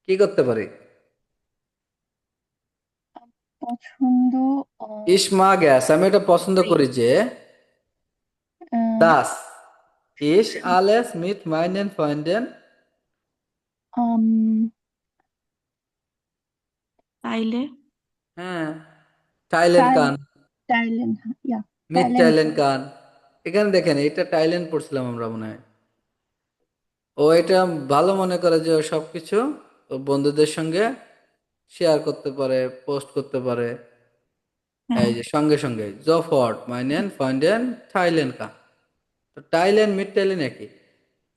কি করতে পারি? পছন্দ ইসমা গ্যাস, আমি এটা পছন্দ করি যে দাস ইস আলেস মিট মাইনেন ফ্রেন্ডেন আম, তাইলে হ্যাঁ টাইলেন কান টাইলেন্ড, ইয়া মিট টাইলেন্ড। টাইলেন কান। এখানে দেখেন এটা টাইলেন্ড পড়ছিলাম আমরা মনে হয়। ও এটা ভালো মনে করে যে ও সবকিছু ও বন্ধুদের সঙ্গে শেয়ার করতে পারে, পোস্ট করতে পারে। এই যে সঙ্গে সঙ্গে জফট মাইনেন ফ্রেন্ডেন টাইলেন কান, তো টাইলেন মিড টাইলেন একই।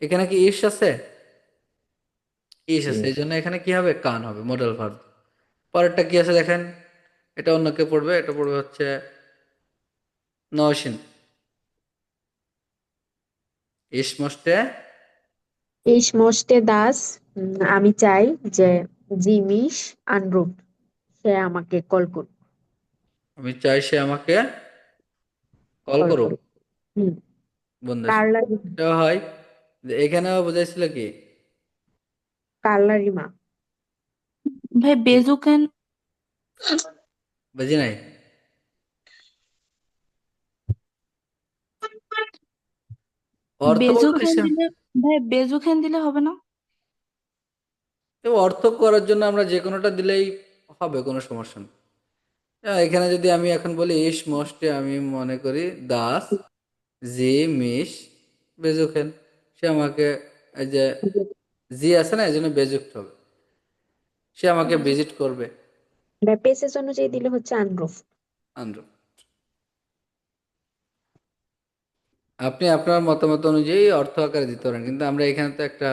এখানে কি ইস আছে? ইস আছে, এই জন্য এখানে কি হবে? কান হবে, মডেল ভার্ব। পরেরটা কি আছে দেখেন, এটা অন্য কেউ পড়বে, এটা পড়বে হচ্ছে নওশিন। ইস মস্টে Ich möchte das, আমি চাই যে জিমিস আনরুফ সে আমাকে কল করুক। আমি চাই সে আমাকে কল কল করুক। করুক। হুম। বন্ধু কার্লা এটাও হয়, এখানেও বোঝাইছিল কি? কার্লা রিমা। ভাই বেজুকেন, বুঝি নাই। অর্থ বলতে বেজুকেন দিলে, ভাই বেজুকেন দিলে হবে না? তো অর্থ করার জন্য আমরা যে কোনোটা দিলেই হবে, কোনো সমস্যা নেই। এখানে যদি আমি এখন বলি ইস মস্টে, আমি মনে করি দাস জি মিস বেজুকেন, সে আমাকে, এই যে জি আছে না, এই জন্য বেজুক্ত হবে, সে আমাকে ভিজিট করবে। পেসেজ অনুযায়ী দিলে হচ্ছে আনরুফ। আন্দ্র, আপনি আপনার মতামত অনুযায়ী অর্থ আকারে দিতে পারেন, কিন্তু আমরা এখানে তো একটা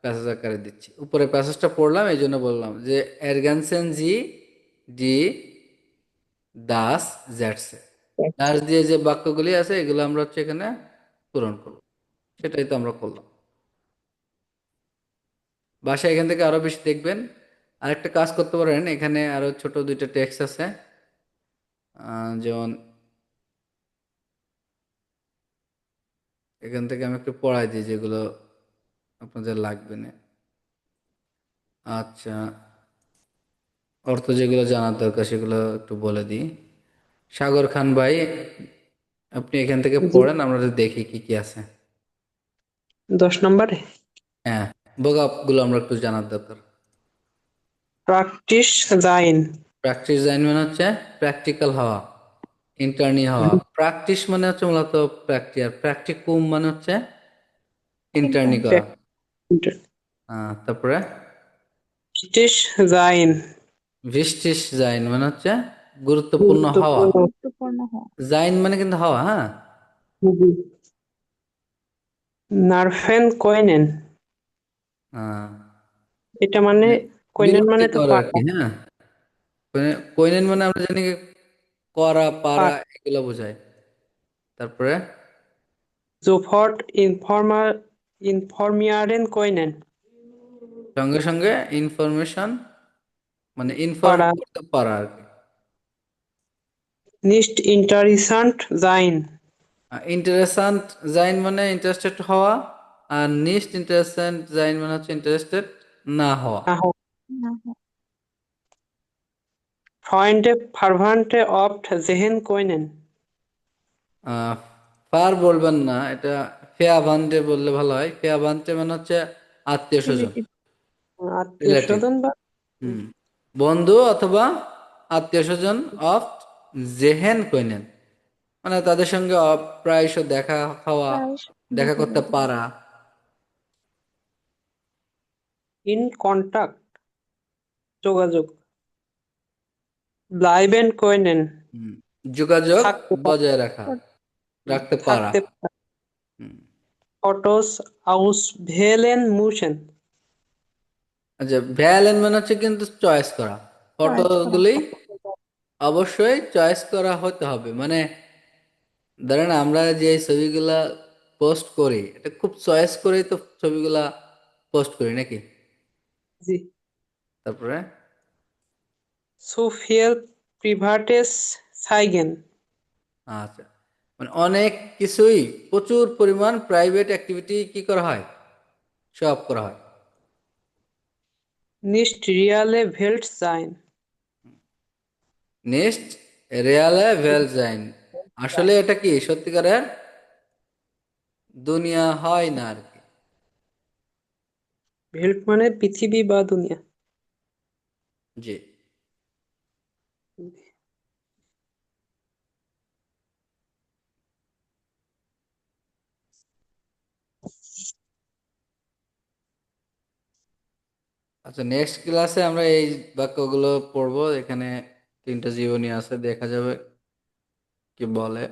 প্যাসেজ আকারে দিচ্ছি। উপরে প্যাসেজটা পড়লাম, এই জন্য বললাম যে এরগানসেন জি ডি দাস জ্যাটসে, দাস দিয়ে যে বাক্যগুলি আছে এগুলো আমরা হচ্ছে এখানে পূরণ করব, সেটাই তো আমরা করলাম। বাসায় এখান থেকে আরো বেশি দেখবেন, আরেকটা কাজ করতে পারেন, এখানে আরো ছোট দুইটা টেক্সট আছে, যেমন এখান থেকে আমি একটু পড়াই দিই যেগুলো আপনাদের লাগবে না। আচ্ছা, অর্থ যেগুলো জানার দরকার সেগুলো একটু বলে দিই। সাগর খান ভাই, আপনি এখান থেকে জি, পড়েন, আমরা দেখি কি কি আছে। 10 নম্বরে হ্যাঁ, ভোকাব গুলো আমরা একটু জানার দরকার। প্র্যাকটিস জাইন। প্র্যাকটিস জাইন মানে হচ্ছে প্র্যাকটিক্যাল হওয়া, ইন্টার্নি হওয়া। প্র্যাকটিস মানে হচ্ছে মূলত প্র্যাকটি, আর প্র্যাকটিকুম মানে হচ্ছে ইন্টার্নি করা। তারপরে প্র্যাকটিস জাইন ভিস্টিস জাইন মানে হচ্ছে গুরুত্বপূর্ণ হওয়া। গুরুত্বপূর্ণ হওয়া। জাইন মানে কিন্তু হওয়া, হ্যাঁ। নারফেন কয়নেন, এটা মানে কয়নেন মানে তো বিরক্তিকর আর কি, হ্যাঁ। কোইনেন মানে আমরা জানি কি করা, পারা, এগুলো বোঝায়। তারপরে জোফর্ট ইনফরমিয়ারেন কয়নেন, সঙ্গে সঙ্গে ইনফরমেশন মানে ইনফর্ম পারা। করতে পারা আর কি। নিস্ট ইন্টারেসান্ট জাইন, ইন্টারেস্টেড জাইন মানে ইন্টারেস্টেড হওয়া, আর নিস্ট ইন্টারেস্টেড জাইন মানে হচ্ছে ইন্টারেস্টেড না হওয়া। ফ্রয়েন্ডে ফারভান্টে অফট জেহেন কয়নেন, ফার বলবেন না, এটা ফেয়াভান্টে বললে ভালো হয়। ফেয়াভান্টে মানে হচ্ছে আত্মীয় স্বজন, আত্মীয় রিলেটিভ, স্বজন বা বন্ধু অথবা আত্মীয় স্বজন অফ জেহেন কইনেন মানে তাদের সঙ্গে প্রায়শ দেখা হওয়া, দেখা করতে পারা। ইন কন্টাক্ট যোগাযোগ, ব্লাইবেন কয়নেন যোগাযোগ থাকতে বজায় রাখা, রাখতে পারা। থাকতে ফটোস আউস ভেলেন মুশন, আচ্ছা, ভ্যালেন মানে হচ্ছে কিন্তু চয়েস করা। ফটোগুলি অবশ্যই চয়েস করা হতে হবে, মানে ধরেন আমরা যে ছবিগুলা পোস্ট করি এটা খুব চয়েস করেই তো ছবিগুলা পোস্ট করি নাকি। জি। তারপরে সোফিয়াল প্রিভাটেস সাইগেন, আচ্ছা, মানে অনেক কিছুই প্রচুর পরিমাণ প্রাইভেট অ্যাক্টিভিটি কি করা হয়, শো অফ করা হয়। নিস্ট রিয়ালে ভেল্ট সাইন, নেক্সট রিয়ালে ভেলজাইন, আসলে এটা কি সত্যিকারের দুনিয়া হয় না আর কি। ভেল্ট মানে পৃথিবী বা দুনিয়া। জি। আচ্ছা, নেক্সট ক্লাসে আমরা এই বাক্যগুলো পড়বো। এখানে 3টা জীবনী আছে, দেখা যাবে কি বলে।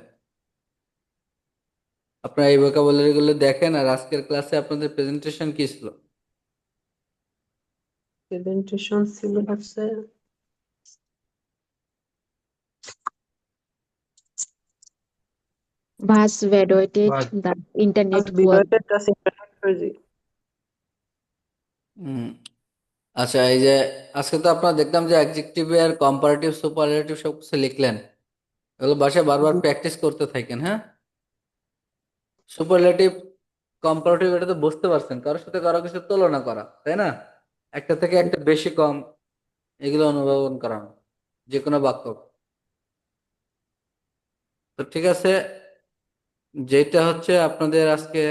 আপনারা এই ভোকাবুলারি গুলো দেখেন। আর আজকের ক্লাসে আপনাদের প্রেজেন্টেশন কি ছিল? প্রেজেন্টেশন ছিল হচ্ছে Was graduated the internet was বিভাগের কাছে ইন্টারনেট আচ্ছা, এই যে আজকে তো আপনারা দেখলাম যে অ্যাডজেক্টিভ এর কম্পারেটিভ, সুপারলেটিভ সব কিছু লিখলেন। এগুলো বাসায় বারবার প্র্যাকটিস করতে থাকেন, হ্যাঁ। সুপারলেটিভ, কম্পারেটিভ এটা তো বুঝতে পারছেন, কারোর সাথে কারো কিছু তুলনা করা, তাই না? একটা থেকে একটা বেশি কম এগুলো অনুধাবন করানো যে কোনো বাক্য। তো ঠিক আছে, যেটা হচ্ছে আপনাদের আজকে